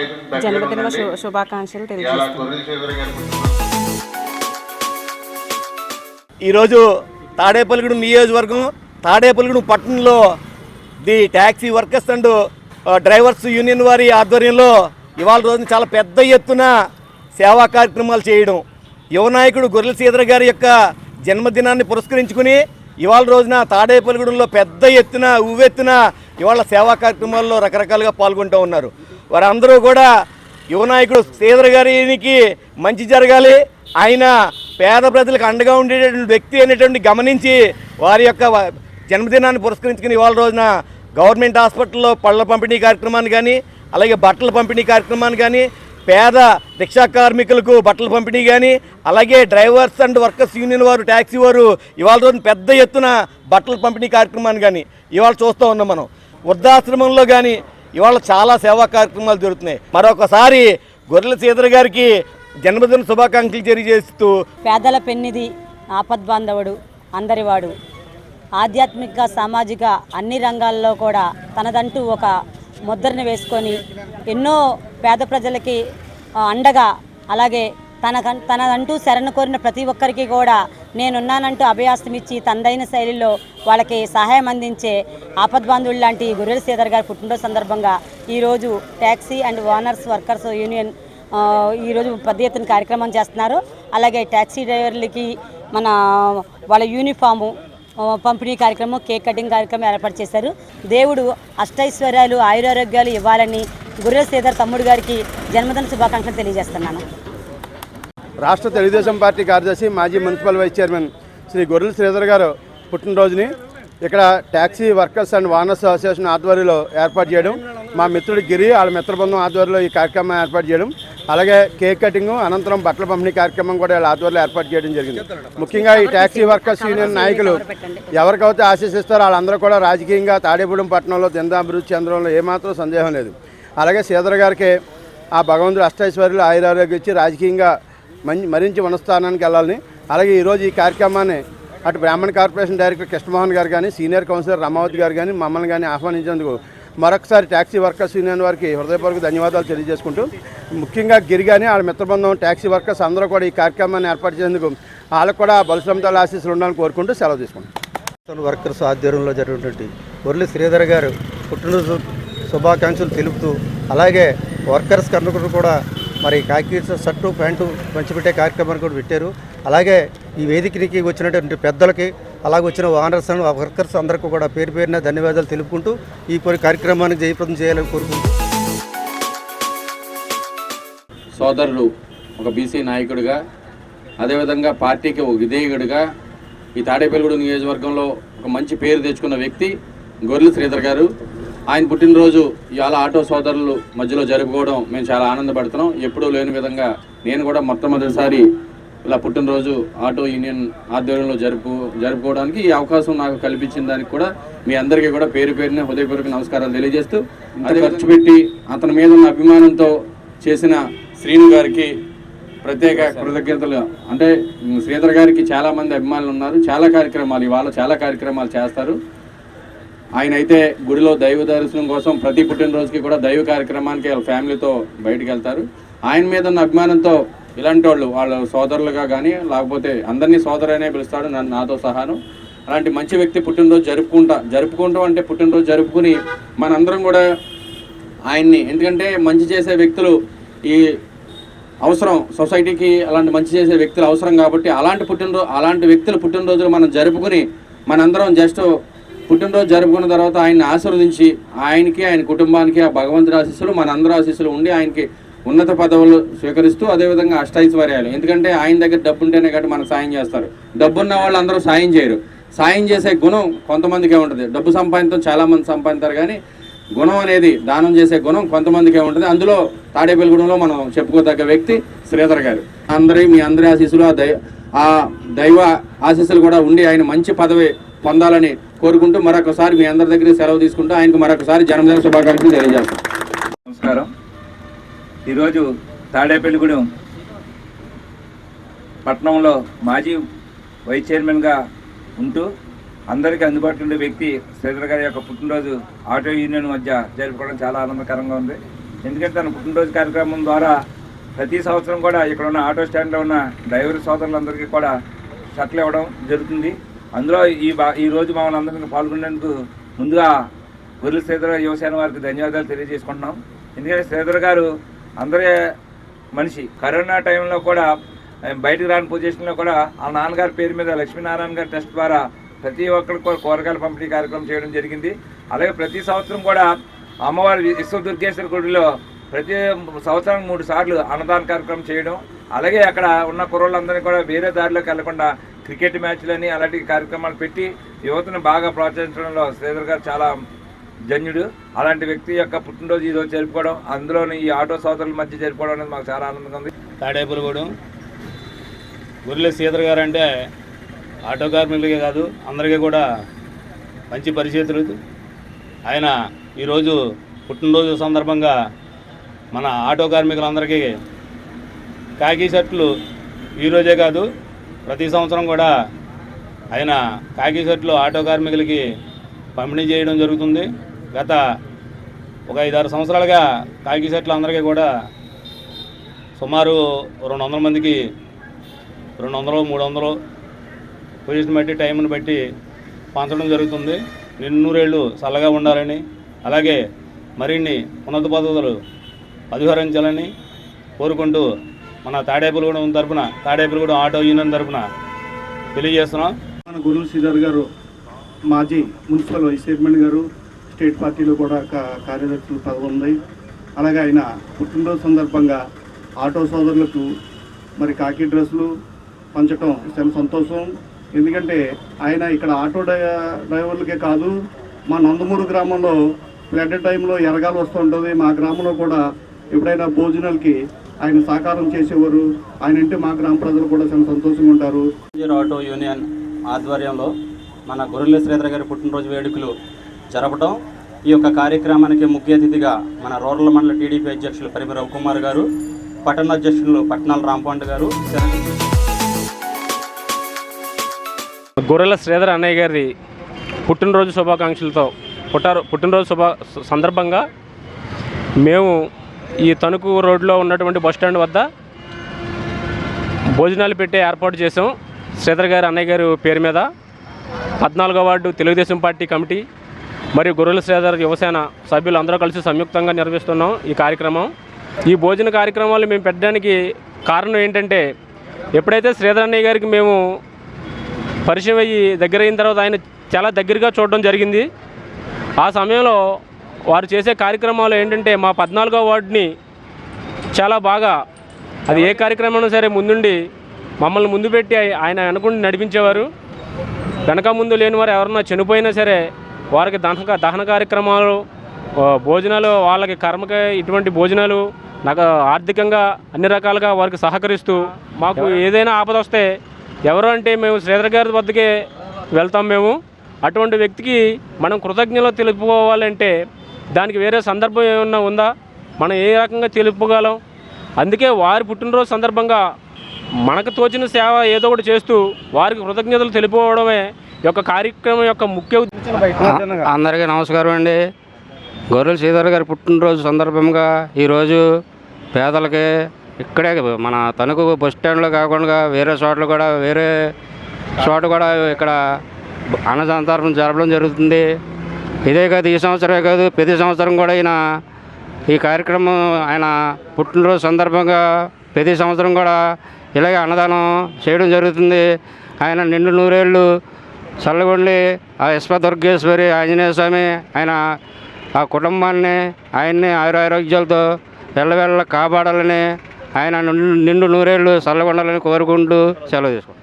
జన్మదిన శుభాకాంక్షలు తెలియజేస్తున్నాను. ఈరోజు తాడేపల్లిగూడెం నియోజకవర్గం తాడేపల్లిగూడెం పట్టణంలో the taxi workers and drivers union వారి ఆధ్వర్యంలో ఇవాళ రోజున చాలా పెద్ద ఎత్తున సేవా కార్యక్రమాలు చేయడం, యువ నాయకుడు గొర్రెల శ్రీధర్ గారి యొక్క జన్మదినాన్ని పురస్కరించుకుని ఇవాళ రోజున తాడేపల్లిగూడెంలో పెద్ద ఎత్తున ఉవ్వెత్తున ఇవాళ సేవా కార్యక్రమాల్లో రకరకాలుగా పాల్గొంటూ ఉన్నారు. వారందరూ కూడా యువ నాయకుడు శ్రీధర్ గారికి మంచి జరగాలి, ఆయన పేద ప్రజలకు అండగా ఉండేటటువంటి వ్యక్తి అనేటువంటి గమనించి వారి యొక్క జన్మదినాన్ని పురస్కరించుకుని ఇవాళ రోజున గవర్నమెంట్ హాస్పిటల్లో పళ్ళ పంపిణీ కార్యక్రమాన్ని కానీ, అలాగే బట్టల పంపిణీ కార్యక్రమాన్ని కానీ, పేద రిక్షా కార్మికులకు బట్టల పంపిణీ కానీ, అలాగే డ్రైవర్స్ అండ్ వర్కర్స్ యూనియన్ వారు ట్యాక్సీ వారు ఇవాళ రోజున పెద్ద ఎత్తున బట్టల పంపిణీ కార్యక్రమాన్ని కానీ ఇవాళ చూస్తూ ఉన్నాం. మనం వృద్ధాశ్రమంలో కానీ ఇవాళ చాలా సేవా కార్యక్రమాలు జరుగుతున్నాయి. మరొకసారి గొర్రెల శ్రీధర్ గారికి జన్మదిన శుభాకాంక్షలు తెలియజేస్తూ పేదల పెన్నిది, ఆపద్బాంధవుడు, అందరివాడు, ఆధ్యాత్మిక సామాజిక అన్ని రంగాల్లో కూడా తనదంటూ ఒక ముద్రను వేసుకొని ఎన్నో పేద ప్రజలకి అండగా, అలాగే తనదంటూ శరణ కోరిన ప్రతి ఒక్కరికి కూడా నేనున్నానంటూ అభయాస్తం ఇచ్చి తనదైన శైలిలో వాళ్ళకి సహాయం అందించే ఆపద్బాంధువులు లాంటి గొర్రెల శ్రీధర్ గారి పుట్టినరోజు సందర్భంగా ఈరోజు taxi and owners workers union ఈరోజు పెద్ద ఎత్తున కార్యక్రమం చేస్తున్నారు. అలాగే ట్యాక్సీ డ్రైవర్లకి వాళ్ళ యూనిఫాము పంపిణీ కార్యక్రమం, కేక్ కటింగ్ కార్యక్రమం ఏర్పాటు చేశారు. దేవుడు అష్టైశ్వర్యాలు, ఆయురారోగ్యాలు ఇవ్వాలని గొర్రెల శ్రీధర్ తమ్ముడు గారికి జన్మదిన శుభాకాంక్షలు తెలియజేస్తున్నాను. రాష్ట్ర తెలుగుదేశం పార్టీ కార్యదర్శి, మాజీ మున్సిపల్ వైస్ చైర్మన్ శ్రీ గొర్రెల శ్రీధర్ గారు పుట్టినరోజుని ఇక్కడ taxi workers and owners association ఆధ్వర్యంలో ఏర్పాటు చేయడం, మా మిత్రుడు గిరి వాళ్ళ మిత్ర బృందం ఆధ్వర్యంలో ఈ కార్యక్రమం ఏర్పాటు చేయడం, అలాగే కేక్ కటింగ్ అనంతరం బట్టల పంపిణీ కార్యక్రమం కూడా వాళ్ళ ఆధ్వర్యంలో ఏర్పాటు చేయడం జరిగింది. ముఖ్యంగా ఈ ట్యాక్సీ వర్కర్స్ యూనియన్ నాయకులు ఎవరికైతే ఆశీస్సిస్తారో వాళ్ళందరూ కూడా రాజకీయంగా తాడేపూడెం పట్టణంలో అభివృద్ధి చెందడంలో ఏమాత్రం సందేహం లేదు. అలాగే శ్రీధర్ గారికి ఆ భగవంతుడు అష్టైశ్వర్యులు ఆయురారోగ్యం ఇచ్చి రాజకీయంగా మరించి ఉన్నస్థానానికి వెళ్ళాలని, అలాగే ఈరోజు ఈ కార్యక్రమాన్ని అటు బ్రాహ్మణ కార్పొరేషన్ డైరెక్టర్ కృష్ణమోహన్ గారు కానీ, సీనియర్ కౌన్సిలర్ రమావతి గారు కానీ మమ్మల్ని కానీ ఆహ్వానించేందుకు మరొకసారి ట్యాక్సీ వర్కర్స్ యూనియన్ వారికి హృదయపూర్వక ధన్యవాదాలు తెలియజేసుకుంటూ, ముఖ్యంగా గిరి కానీ వాళ్ళ మిత్రబృందం ట్యాక్సీ వర్కర్స్ అందరూ కూడా ఈ కార్యక్రమాన్ని ఏర్పాటు చేసేందుకు వాళ్ళకు కూడా బలసంతాల ఆశీస్సులు ఉండాలని కోరుకుంటూ సెలవు తీసుకుంటాం. వర్కర్స్ ఆధ్వర్యంలో జరిగినటువంటి గొర్రెల శ్రీధర్ గారు పుట్టినరోజు శుభాకాంక్షలు తెలుపుతూ, అలాగే వర్కర్స్ అందరూ కూడా మరి కాకి షర్టు ప్యాంటు పంచిపెట్టే కార్యక్రమాన్ని కూడా పెట్టారు. అలాగే ఈ వేదికకి వచ్చినటువంటి పెద్దలకి, అలాగే వచ్చిన ఓనర్స్ అండ్ వర్కర్స్ అందరికీ కూడా పేరు పేరున ధన్యవాదాలు తెలుపుకుంటూ ఈ కార్యక్రమానికి జయప్రదం చేయాలని కోరుకుంటూ, సోదరుడు ఒక బీసీ నాయకుడిగా, అదేవిధంగా పార్టీకి ఒక విధేయుడిగా ఈ తాడేపల్లిగూడెం నియోజకవర్గంలో ఒక మంచి పేరు తెచ్చుకున్న వ్యక్తి గొర్రెల శ్రీధర్ గారు. ఆయన పుట్టినరోజు ఇవాళ ఆటో సోదరులు మధ్యలో జరుపుకోవడం మేము చాలా ఆనందపడుతున్నాం. ఎప్పుడూ లేని విధంగా నేను కూడా మొట్టమొదటిసారి ఇలా పుట్టినరోజు ఆటో యూనియన్ ఆధ్వర్యంలో జరుపుకోవడానికి ఈ అవకాశం నాకు కల్పించిన దానికి కూడా మీ అందరికీ కూడా పేరు పేరున హృదయపూర్వక నమస్కారాలు తెలియజేస్తూ, అది ఖర్చు పెట్టి అతని మీద ఉన్న అభిమానంతో చేసిన శ్రీను గారికి ప్రత్యేక కృతజ్ఞతలు. అంటే శ్రీధర్ గారికి చాలామంది అభిమానులు ఉన్నారు, చాలా కార్యక్రమాలు చేస్తారు. ఆయన అయితే గుడిలో దైవ దర్శనం కోసం ప్రతి పుట్టినరోజుకి కూడా దైవ కార్యక్రమానికి వాళ్ళ ఫ్యామిలీతో బయటకు వెళ్తారు. ఆయన మీద ఉన్న అభిమానంతో ఇలాంటి వాళ్ళు వాళ్ళ సోదరులుగా కానీ లేకపోతే అందరినీ సోదరనే పిలుస్తాడు నాతో సహాను. అలాంటి మంచి వ్యక్తి పుట్టినరోజు జరుపుకుంటాం అంటే పుట్టినరోజు జరుపుకుని మనందరం కూడా ఆయన్ని, ఎందుకంటే మంచి చేసే వ్యక్తులు ఈ అవసరం సొసైటీకి, అలాంటి మంచి చేసే వ్యక్తులు అవసరం కాబట్టి అలాంటి వ్యక్తుల పుట్టినరోజులు మనం జరుపుకుని మనందరం జస్ట్ పుట్టినరోజు జరుపుకున్న తర్వాత ఆయన్ని ఆశీర్వదించి ఆయనకి ఆయన కుటుంబానికి ఆ భగవంతుడి ఆశీస్సులు మనందరూ ఆశీస్సులు ఉండి ఆయనకి ఉన్నత పదవులు స్వీకరిస్తూ అదేవిధంగా అష్టైశ్వర్యాలు. ఎందుకంటే ఆయన దగ్గర డబ్బు ఉంటేనే కాబట్టి మనకు సాయం చేస్తారు. డబ్బున్న వాళ్ళు అందరూ సాయం చేయరు. సాయం చేసే గుణం కొంతమందికే ఉంటుంది. డబ్బు సంపాదించడం చాలామంది సంపాదిస్తారు కానీ గుణం అనేది, దానం చేసే గుణం కొంతమందికే ఉంటుంది. అందులో తాడేపల్లిగూడెంలో మనం చెప్పుకోదగ్గ వ్యక్తి శ్రీధర్ గారు. మీ అందరి ఆశీస్సులు ఆ దైవ ఆశీస్సులు కూడా ఉండి ఆయన మంచి పదవి పొందాలని కోరుకుంటూ మరొకసారి మీ అందరి దగ్గర సెలవు తీసుకుంటూ ఆయనకు మరొకసారి జన్మదిన శుభాకాంక్షలు తెలియజేస్తాం. నమస్కారం. ఈరోజు తాడేపల్లిగూడెం పట్టణంలో మాజీ వైస్ చైర్మన్గా ఉంటూ అందరికీ అందుబాటులో ఉండే వ్యక్తి శ్రీధర్ గారి యొక్క పుట్టినరోజు ఆటో యూనియన్ మధ్య జరుపుకోవడం చాలా ఆనందకరంగా ఉంది. ఎందుకంటే తన పుట్టినరోజు కార్యక్రమం ద్వారా ప్రతి సంవత్సరం కూడా ఇక్కడ ఉన్న ఆటో స్టాండ్లో ఉన్న డ్రైవర్ సోదరులందరికీ కూడా షర్ట్లు ఇవ్వడం జరుగుతుంది. అందులో ఈరోజు మమ్మల్ని అందరికీ పాల్గొనేందుకు ముందుగా గొర్రెల శ్రీధర్ యువసేన వారికి ధన్యవాదాలు తెలియజేసుకుంటున్నాం. ఎందుకంటే శ్రీధర్ గారు అందరి మనిషి. కరోనా టైంలో కూడా బయటకు రాని పొజిషన్లో కూడా ఆ నాన్నగారి పేరు మీద లక్ష్మీనారాయణ గారి ట్రస్ట్ ద్వారా ప్రతి ఒక్కరికి కూడా కూరగాయల పంపిణీ కార్యక్రమం చేయడం జరిగింది. అలాగే ప్రతి సంవత్సరం కూడా అమ్మవారి విశ్వదుర్గేశ్వర గుడిలో ప్రతి సంవత్సరం 3 సార్లు అన్నదాన కార్యక్రమం చేయడం, అలాగే అక్కడ ఉన్న కుర్రోళ్ళందరినీ కూడా వేరే దారిలోకి వెళ్లకుండా క్రికెట్ మ్యాచ్లని అలాంటి కార్యక్రమాలు పెట్టి యువతను బాగా ప్రోత్సహించడంలో శ్రీధర్ గారు చాలా జన్యుడు. అలాంటి వ్యక్తి యొక్క పుట్టినరోజు ఈరోజు జరుపుకోవడం, అందులోని ఈ ఆటో సోదరుల మధ్య జరుపుకోవడం అనేది మాకు చాలా ఆనందంగా ఉంది. తాడేపల్లిగూడెం గొర్రెల శ్రీధర్ గారు అంటే ఆటో కార్మికులకే కాదు అందరికీ కూడా మంచి పరిచయితులు. ఆయన ఈరోజు పుట్టినరోజు సందర్భంగా మన ఆటో కార్మికులందరికీ కాకి షర్ట్లు ఈరోజే కాదు ప్రతి సంవత్సరం కూడా ఆయన కాకి షర్ట్లు ఆటో కార్మికులకి పంపిణీ చేయడం జరుగుతుంది. గత ఒక 5-6 సంవత్సరాలుగా కాకి షర్ట్లు అందరికీ కూడా సుమారు 200 మందికి 200-300 పొజిషన్ బట్టి టైంను బట్టి పంచడం జరుగుతుంది. నిన్నూరేళ్ళు చల్లగా ఉండాలని, అలాగే మరిన్ని ఉన్నత పదవులు అధిహరించాలని కోరుకుంటూ మన తాడేపల్లిగూడెం తరఫున తాడేపల్లిగూడెం ఆటో యూనియన్ తరఫున తెలియజేస్తున్నాం. మన గొర్రెల శ్రీధర్ గారు మాజీ మున్సిపల్ వైస్ చైర్మన్ గారు, స్టేట్ పార్టీలో కూడా కార్యదర్శులు పదవి ఉంది. అలాగే ఆయన పుట్టినరోజు సందర్భంగా ఆటో సోదరులకు మరి కాకి డ్రెస్సులు పంచడం చాలా సంతోషం. ఎందుకంటే ఆయన ఇక్కడ ఆటో డ్రైవర్లకే కాదు, మా నందమూరు గ్రామంలో ఫ్లడ్ టైంలో ఎరగాలు వస్తూ ఉంటుంది. మా గ్రామంలో కూడా ఎప్పుడైనా భోజనాలకి ఆయన సహకారం చేసేవారు. ఆయన అంటే మా గ్రామ ప్రజలు కూడా చాలా సంతోషంగా ఉంటారు. ఆటో యూనియన్ ఆధ్వర్యంలో మన గొర్రెల శ్రీధర్ గారి పుట్టినరోజు వేడుకలు జరపడం, ఈ యొక్క కార్యక్రమానికి ముఖ్య అతిథిగా మన రూరల్ మండల టీడీపీ అధ్యక్షులు పరిమి రవికుమార్ గారు, పట్టణ అధ్యక్షులు పట్నాల రాంపాండ్ గారు. గొర్రెల శ్రీధర్ అన్నయ్య గారి పుట్టినరోజు శుభాకాంక్షలతో పుట్టినరోజు సందర్భంగా మేము ఈ తణుకు రోడ్లో ఉన్నటువంటి బస్టాండ్ వద్ద భోజనాలు పెట్టే ఏర్పాటు చేసాం. శ్రీధర్ గారి అన్నయ్య గారి పేరు మీద 14వ వార్డు తెలుగుదేశం పార్టీ కమిటీ మరియు గొర్రెల శ్రీధర్ యువసేన సభ్యులు అందరూ కలిసి సంయుక్తంగా నిర్వహిస్తున్నాం ఈ కార్యక్రమం. ఈ భోజన కార్యక్రమాలు మేము పెట్టడానికి కారణం ఏంటంటే, ఎప్పుడైతే శ్రీధర్ అన్నయ్య గారికి మేము పరిచయం అయ్యి దగ్గర అయిన తర్వాత ఆయన చాలా దగ్గరగా చూడడం జరిగింది. ఆ సమయంలో వారు చేసే కార్యక్రమాలు ఏంటంటే, మా 14వ వార్డుని చాలా బాగా, అది ఏ కార్యక్రమం సరే ముందుండి మమ్మల్ని ముందు పెట్టి ఆయన అనుకుంటూ నడిపించేవారు. వెనక ముందు లేని వారు ఎవరన్నా చనిపోయినా సరే వారికి దహన కార్యక్రమాలు, భోజనాలు, వాళ్ళకి కర్మకి ఇటువంటి భోజనాలు, నాకు ఆర్థికంగా అన్ని రకాలుగా వారికి సహకరిస్తూ, మాకు ఏదైనా ఆపద వస్తే ఎవరు అంటే మేము శ్రీధర్ గారి వద్దకే వెళ్తాం. మేము అటువంటి వ్యక్తికి మనం కృతజ్ఞతలు తెలుపుకోవాలంటే దానికి వేరే సందర్భం ఏమన్నా ఉందా, మనం ఏ రకంగా తెలుపుకోగలం? అందుకే వారి పుట్టినరోజు సందర్భంగా మనకు తోచిన సేవ ఏదో ఒకటి చేస్తూ వారికి కృతజ్ఞతలు తెలుపుకోవడమే ఈ యొక్క కార్యక్రమం యొక్క ముఖ్య ఉద్దేశం. అందరికీ నమస్కారం అండి. గొర్రెల శ్రీధర్ గారి పుట్టినరోజు సందర్భంగా ఈరోజు పేదలకి ఇక్కడే మన తణుకు బస్ స్టాండ్లో కాకుండా వేరే చోట్ల కూడా ఇక్కడ అన్నదానం జరపడం జరుగుతుంది. ఇదే కాదు, ఈ సంవత్సరమే కాదు, ప్రతి సంవత్సరం కూడా ఈ కార్యక్రమం ఆయన పుట్టినరోజు సందర్భంగా ప్రతి సంవత్సరం కూడా ఇలాగే అన్నదానం చేయడం జరుగుతుంది. ఆయన నిండు నూరేళ్ళు చల్లగొండి ఆ విశ్వదుర్గేశ్వరి ఆంజనేయ స్వామి ఆయన ఆ కుటుంబాన్ని ఆయన్ని ఆరోగ్యాలతో ఎల్లవేళ కాపాడాలని, ఆయన నిండు నూరేళ్ళు చల్లగొండాలని కోరుకుంటూ సెలవు తీసుకుంటాం.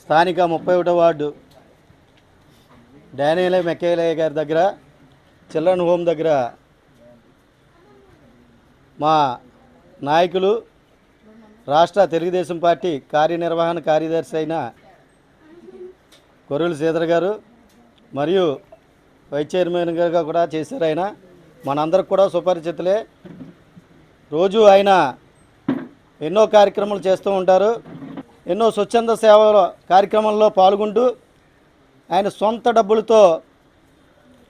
స్థానిక 31వ వార్డు డానియల్ మెకేలయ్య గారి దగ్గర చిల్డ్రన్ హోమ్ దగ్గర మా నాయకులు రాష్ట్ర తెలుగుదేశం పార్టీ కార్యనిర్వహణ కార్యదర్శి అయిన కొర్రెల శ్రీధర్ గారు మరియు వైస్ చైర్మన్ గారుగా కూడా చేశారు. ఆయన మనందరికి కూడా సుపరిచితులే. రోజు ఆయన ఎన్నో కార్యక్రమాలు చేస్తూ ఉంటారు. ఎన్నో స్వచ్ఛంద సేవల కార్యక్రమంలో పాల్గొంటూ ఆయన సొంత డబ్బులతో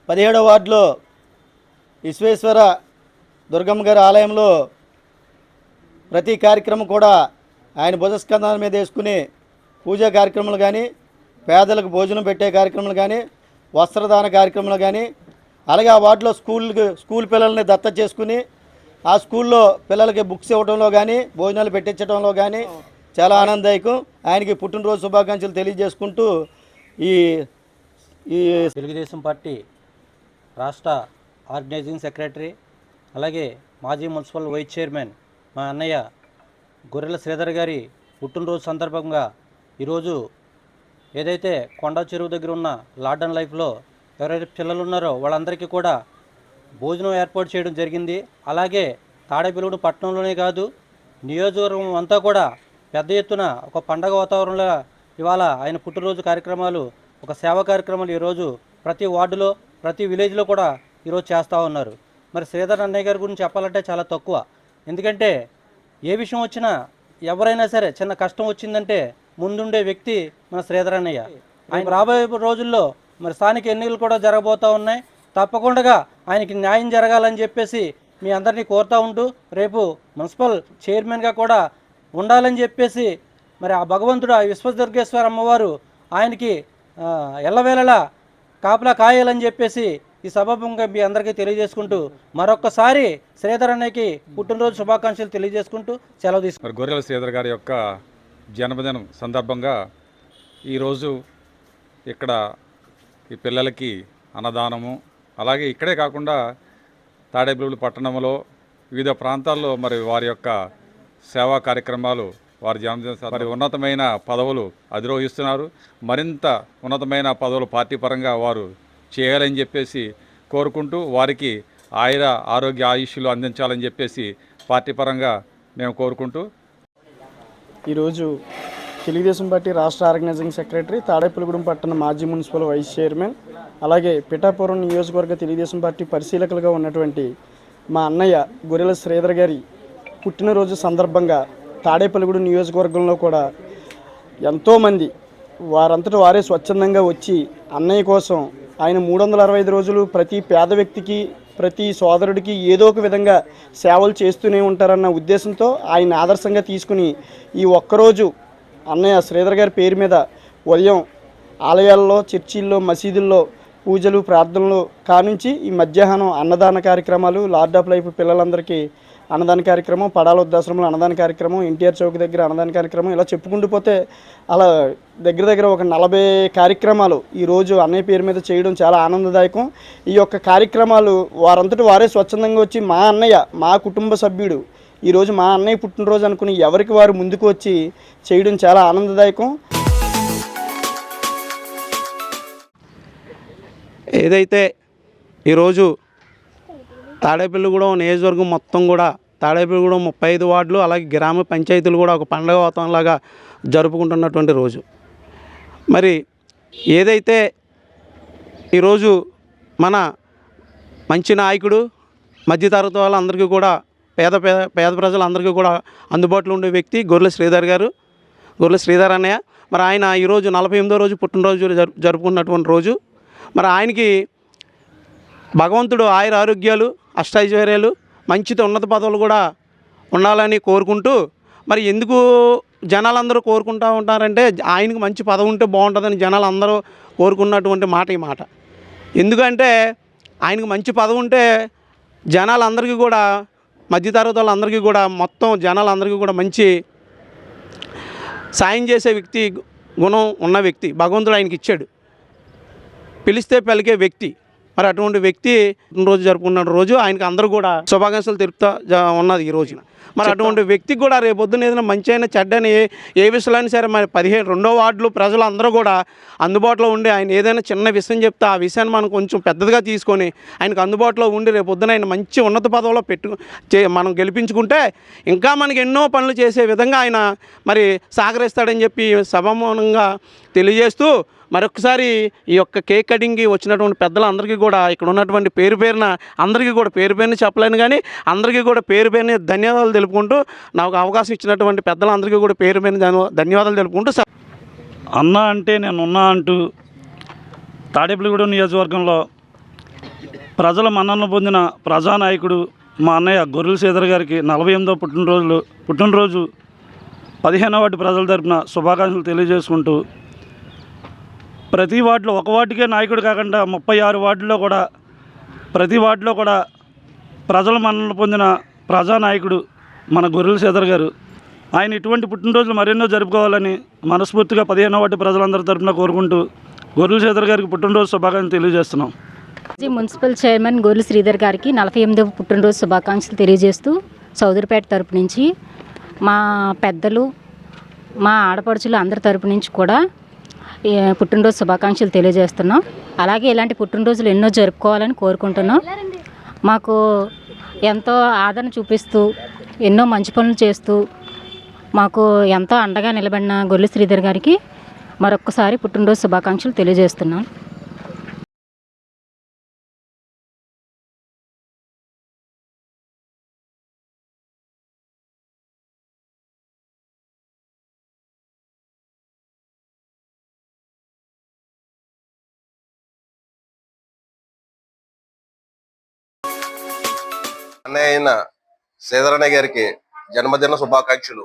17వ వార్డులో విశ్వేశ్వర దుర్గమ్మ గారి ఆలయంలో ప్రతి కార్యక్రమం కూడా ఆయన భుజస్కంధాల మీద వేసుకుని పూజా కార్యక్రమాలు కానీ, పేదలకు భోజనం పెట్టే కార్యక్రమాలు కానీ, వస్త్రదాన కార్యక్రమాలు కానీ, అలాగే ఆ వార్డులో స్కూల్ పిల్లల్ని దత్తత చేసుకుని ఆ స్కూల్లో పిల్లలకి బుక్స్ ఇవ్వడంలో కానీ, భోజనాలు పెట్టించడంలో కానీ చాలా ఆనందదాయకం. ఆయనకి పుట్టినరోజు శుభాకాంక్షలు తెలియజేసుకుంటూ ఈ తెలుగుదేశం పార్టీ రాష్ట్ర ఆర్గనైజింగ్ సెక్రటరీ అలాగే మాజీ మున్సిపల్ వైస్ చైర్మన్ మా అన్నయ్య గొర్రెల శ్రీధర్ గారి పుట్టినరోజు సందర్భంగా ఈరోజు ఏదైతే కొండ చెరువు దగ్గర ఉన్న లార్డన్ లైఫ్లో ఎవరైతే పిల్లలు ఉన్నారో వాళ్ళందరికీ కూడా భోజనం ఏర్పాటు చేయడం జరిగింది. అలాగే తాడేపల్లిగూడెం పట్టణంలోనే కాదు, నియోజకవర్గం అంతా కూడా పెద్ద ఎత్తున ఒక పండగ వాతావరణంలో ఇవాళ ఆయన పుట్టినరోజు కార్యక్రమాలు, ఒక సేవా కార్యక్రమాలు ఈరోజు ప్రతి వార్డులో ప్రతి విలేజ్లో కూడా ఈరోజు చేస్తూ ఉన్నారు. మరి శ్రీధర్ అన్నయ్య గారి గురించి చెప్పాలంటే చాలా తక్కువ. ఎందుకంటే ఏ విషయం వచ్చినా ఎవరైనా సరే చిన్న కష్టం వచ్చిందంటే ముందుండే వ్యక్తి మన శ్రీధర్ అన్నయ్య. ఆయన రాబోయే రోజుల్లో మరి స్థానిక ఎన్నికలు కూడా జరగబోతూ ఉన్నాయి. తప్పకుండా ఆయనకి న్యాయం జరగాలని చెప్పేసి మీ అందరినీ కోరుతూ ఉంటూ రేపు మున్సిపల్ చైర్మన్గా కూడా ఉండాలని చెప్పేసి మరి ఆ భగవంతుడు ఆ విశ్వదుర్గేశ్వర అమ్మవారు ఆయనకి ఎల్లవేళలా కాపలా కాయాలని చెప్పేసి ఈ సభాముఖంగా మీ అందరికీ తెలియజేసుకుంటూ మరొక్కసారి శ్రీధర్ అన్నయ్యకి పుట్టినరోజు శుభాకాంక్షలు తెలియజేసుకుంటూ సెలవు తీసుకుంటారు. గొర్రెల శ్రీధర్ గారి యొక్క జన్మదినం సందర్భంగా ఈరోజు ఇక్కడ ఈ పిల్లలకి అన్నదానము, అలాగే ఇక్కడే కాకుండా తాడేపల్లిగూడెం పట్టణంలో వివిధ ప్రాంతాల్లో మరి వారి యొక్క సేవా కార్యక్రమాలు, వారి జన్మదిన మరి ఉన్నతమైన పదవులు అధిరోహిస్తున్నారు. మరింత ఉన్నతమైన పదవులు పార్టీ పరంగా వారు చేయాలని చెప్పేసి కోరుకుంటూ వారికి ఆరోగ్య ఆయుష్లు అందించాలని చెప్పేసి పార్టీ పరంగా మేము కోరుకుంటూ ఈరోజు తెలుగుదేశం పార్టీ రాష్ట్ర ఆర్గనైజింగ్ సెక్రటరీ, తాడేపల్లిగూడెం పట్టణ మాజీ మున్సిపల్ వైస్ చైర్మన్, అలాగే పిఠాపురం నియోజకవర్గ తెలుగుదేశం పార్టీ పరిశీలకులుగా ఉన్నటువంటి మా అన్నయ్య గొర్రెల శ్రీధర్ గారి పుట్టినరోజు సందర్భంగా తాడేపల్లిగూడెం నియోజకవర్గంలో కూడా ఎంతోమంది వారంతట వారే స్వచ్ఛందంగా వచ్చి అన్నయ్య కోసం ఆయన 365 రోజులు ప్రతి పేద వ్యక్తికి ప్రతి సోదరుడికి ఏదో ఒక విధంగా సేవలు చేస్తూనే ఉంటారన్న ఉద్దేశంతో ఆయన ఆదర్శంగా తీసుకుని ఈ ఒక్కరోజు అన్నయ్య శ్రీధర్ గారి పేరు మీద ఉదయం ఆలయాల్లో, చర్చిల్లో, మసీదుల్లో పూజలు, ప్రార్థనలు కానుంచి ఈ మధ్యాహ్నం అన్నదాన కార్యక్రమాలు, లార్డ్ ఆఫ్ లైఫ్ పిల్లలందరికీ అన్నదాన కార్యక్రమం, పడాల వృద్ధాశ్రమంలో అన్నదాన కార్యక్రమం, ఎన్టీఆర్ చౌక్ దగ్గర అన్నదాన కార్యక్రమం, ఇలా చెప్పుకుంటూ పోతే అలా దగ్గర దగ్గర ఒక 40 కార్యక్రమాలు ఈరోజు అన్నయ్య పేరు మీద చేయడం చాలా ఆనందదాయకం. ఈ యొక్క కార్యక్రమాలు వారంతటి వారే స్వచ్ఛందంగా వచ్చి మా అన్నయ్య, మా కుటుంబ సభ్యుడు, ఈరోజు మా అన్నయ్య పుట్టినరోజు అనుకుని ఎవరికి వారు ముందుకు వచ్చి చేయడం చాలా ఆనందదాయకం. ఏదైతే ఈరోజు తాడేపల్లిగూడెం నియోజకవర్గం మొత్తం కూడా తాడేపల్లిగూడెం 35 వార్డులు అలాగే గ్రామ పంచాయతీలు కూడా ఒక పండగ వాతావరణంలాగా జరుపుకుంటున్నటువంటి రోజు. మరి ఏదైతే ఈరోజు మన మంచి నాయకుడు మధ్యతరగతి వాళ్ళందరికీ కూడా పేద ప్రజలందరికీ కూడా అందుబాటులో ఉండే వ్యక్తి గొర్రెల శ్రీధర్ గారు, గొర్రెల శ్రీధర్ అన్నయ్య. మరి ఆయన ఈరోజు 48వ రోజు పుట్టినరోజు జరుపుకున్నటువంటి రోజు. మరి ఆయనకి భగవంతుడు ఆయుర ఆరోగ్యాలు, అష్టైశ్వర్యాలు, మంచితో ఉన్నత పదవులు కూడా ఉండాలని కోరుకుంటూ, మరి ఎందుకు జనాలందరూ కోరుకుంటూ ఉంటారంటే ఆయనకు మంచి పదవి ఉంటే బాగుంటుందని జనాలు అందరూ కోరుకున్నటువంటి మాట ఈ మాట. ఎందుకంటే ఆయనకు మంచి పదవి ఉంటే జనాలందరికీ కూడా, మధ్యతరగతి వాళ్ళందరికీ కూడా, మొత్తం జనాలందరికీ కూడా మంచి సాయం చేసే వ్యక్తి, గుణం ఉన్న వ్యక్తి భగవంతుడు ఆయనకి ఇచ్చాడు. పిలిస్తే పలికే వ్యక్తి. మరి అటువంటి వ్యక్తి రోజు జరుపుకున్న రోజు ఆయనకి అందరూ కూడా శుభాకాంక్షలు తెలుపుతా ఉన్నది ఈ రోజున. మరి అటువంటి వ్యక్తికి కూడా రేపొద్దున ఏదైనా మంచి అయినా చెడ్డని ఏ విషయాలైనా సరే మరి 2వ వార్డులు ప్రజలు అందరూ కూడా అందుబాటులో ఉండి ఆయన ఏదైనా చిన్న విషయం చెప్తే ఆ విషయాన్ని మనం కొంచెం పెద్దదిగా తీసుకొని ఆయనకు అందుబాటులో ఉండి రేపొద్దున ఆయన మంచి ఉన్నత పదవిలో మనం గెలిపించుకుంటే ఇంకా మనకి ఎన్నో పనులు చేసే విధంగా ఆయన మరి సహకరిస్తాడని చెప్పి సభాముఖంగా తెలియజేస్తూ, మరొకసారి ఈ యొక్క కేక్ కటింగ్కి వచ్చినటువంటి పెద్దలందరికీ కూడా ఇక్కడ ఉన్నటువంటి పేరు పేరున అందరికీ కూడా పేరు పేరుని చెప్పలేను కానీ అందరికీ కూడా పేరు పేరుని ధన్యవాదాలు తెలుపుకుంటూ, నాకు అవకాశం ఇచ్చినటువంటి పెద్దలందరికీ కూడా పేరు పేరుని ధన్యవాదాలు తెలుపుకుంటూ. అన్న అంటే నేను ఉన్నా అంటూ తాడేపల్లిగూడెం నియోజకవర్గంలో ప్రజల మన్ననలు పొందిన ప్రజానాయకుడు మా అన్నయ్య గొర్రెల శ్రీధర్ గారికి 48వ పుట్టినరోజు 15వ వార్డు ప్రజల తరపున శుభాకాంక్షలు తెలియజేసుకుంటూ, ప్రతి వార్డులో ఒక వార్డుకే నాయకుడు కాకుండా 36 వార్డుల్లో కూడా ప్రతి వార్డులో కూడా ప్రజల మన్ననలు పొందిన ప్రజానాయకుడు మన గొర్రెల శ్రీధర్ గారు. ఆయన ఇటువంటి పుట్టినరోజులు మరెన్నో జరుపుకోవాలని మనస్ఫూర్తిగా 15వ వార్డు ప్రజలందరి తరపున కోరుకుంటూ గొర్రెల శ్రీధర్ గారికి పుట్టినరోజు శుభాకాంక్షలు తెలియజేస్తున్నాం. మున్సిపల్ చైర్మన్ గొర్రెల శ్రీధర్ గారికి 48వ పుట్టినరోజు శుభాకాంక్షలు తెలియజేస్తూ సౌదరిపేట తరపు నుంచి మా పెద్దలు, మా ఆడపడుచులు అందరి తరపు నుంచి కూడా పుట్టినరోజు శుభాకాంక్షలు తెలియజేస్తున్నాం. అలాగే ఇలాంటి పుట్టినరోజులు ఎన్నో జరుపుకోవాలని కోరుకుంటున్నాం. మాకు ఎంతో ఆదరణ చూపిస్తూ ఎన్నో మంచి పనులు చేస్తూ మాకు ఎంతో అండగా నిలబడిన గొర్రెల శ్రీధర్ గారికి మరొక్కసారి పుట్టినరోజు శుభాకాంక్షలు తెలియజేస్తున్నాం. అన్నయ్య అయిన శ్రీధరన్నయ్య గారికి జన్మదిన శుభాకాంక్షలు.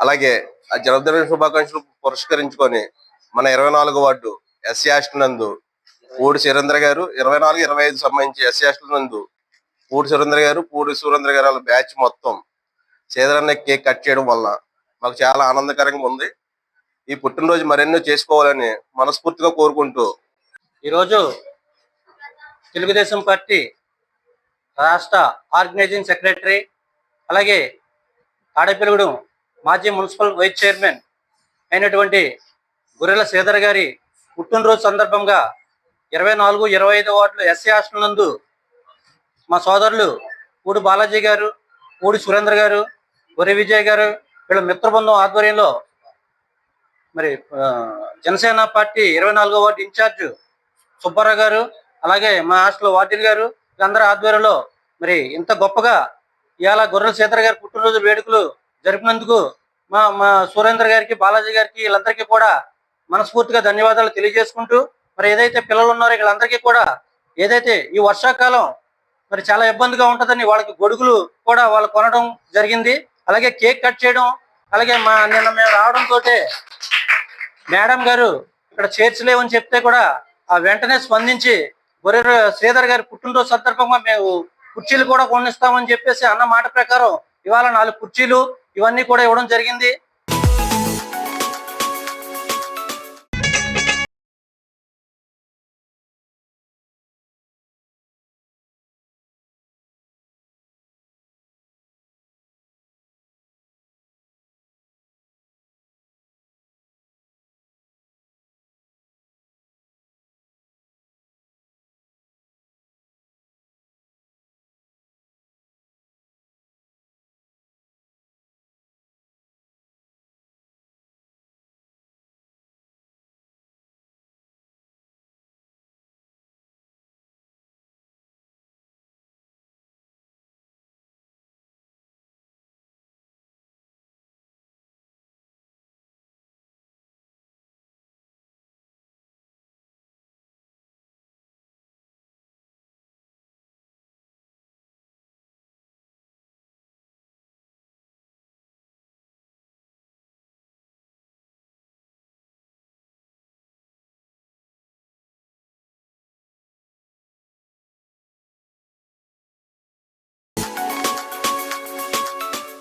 అలాగే ఆ జన్మదిన శుభాకాంక్షలు పురస్కరించుకొని మన 24వ వార్డు ఎస్సీ హాస్టల్ నందు పూడి సురేంద్ర గారు, 24, 25 సంబంధించి ఎస్సీ హాస్టల్ నందు పూడి సురేంద్ర గారు, పూడి సురేంద్ర గారు వాళ్ళ బ్యాచ్ మొత్తం శ్రీధరన్నయ్య కేక్ కట్ చేయడం వల్ల మాకు చాలా ఆనందకరంగా ఉంది. ఈ పుట్టినరోజు మరెన్నో చేసుకోవాలని మనస్ఫూర్తిగా కోరుకుంటూ, ఈరోజు తెలుగుదేశం పార్టీ రాష్ట్ర ఆర్గనైజింగ్ సెక్రటరీ అలాగే తాడేపల్లిగూడెం మాజీ మున్సిపల్ వైస్ చైర్మన్ అయినటువంటి గొర్రెల శ్రీధర్ గారి పుట్టినరోజు సందర్భంగా 24, 25 వార్డులు ఎస్సీ హాస్టల్ నందు మా సోదరులు పూడి బాలాజీ గారు, పూడి సురేంద్ర గారు, గొర్రె విజయ్ గారు వీళ్ళ మిత్రబృందం ఆధ్వర్యంలో మరి జనసేన పార్టీ 24వ వార్డు ఇన్ఛార్జ్ సుబ్బారావు గారు అలాగే మా హాస్టల్ వార్డెన్ గారు వీళ్ళందరి ఆధ్వర్యంలో మరి ఇంత గొప్పగా ఇవాళ గొర్రెల శ్రీధర్ గారి పుట్టినరోజు వేడుకలు జరిపినందుకు మా సురేంద్ర గారికి, బాలాజీ గారికి, వీళ్ళందరికీ కూడా మనస్ఫూర్తిగా ధన్యవాదాలు తెలియజేసుకుంటూ, మరి ఏదైతే పిల్లలు ఉన్నారో వీళ్ళందరికీ కూడా ఏదైతే ఈ వర్షాకాలం మరి చాలా ఇబ్బందిగా ఉంటుందని వాళ్ళకి గొడుగులు కూడా వాళ్ళు కొనడం జరిగింది. అలాగే కేక్ కట్ చేయడం, అలాగే నిన్న మేము రావడంతో మేడం గారు ఇక్కడ చేర్చలేవని చెప్తే కూడా వెంటనే స్పందించి గొర్రె శ్రీధర్ గారి పుట్టినరోజు సందర్భంగా మేము కుర్చీలు కూడా కొనిస్తామని చెప్పేసి అన్న మాట ప్రకారం ఇవాళ 4 కుర్చీలు ఇవన్నీ కూడా ఇవ్వడం జరిగింది.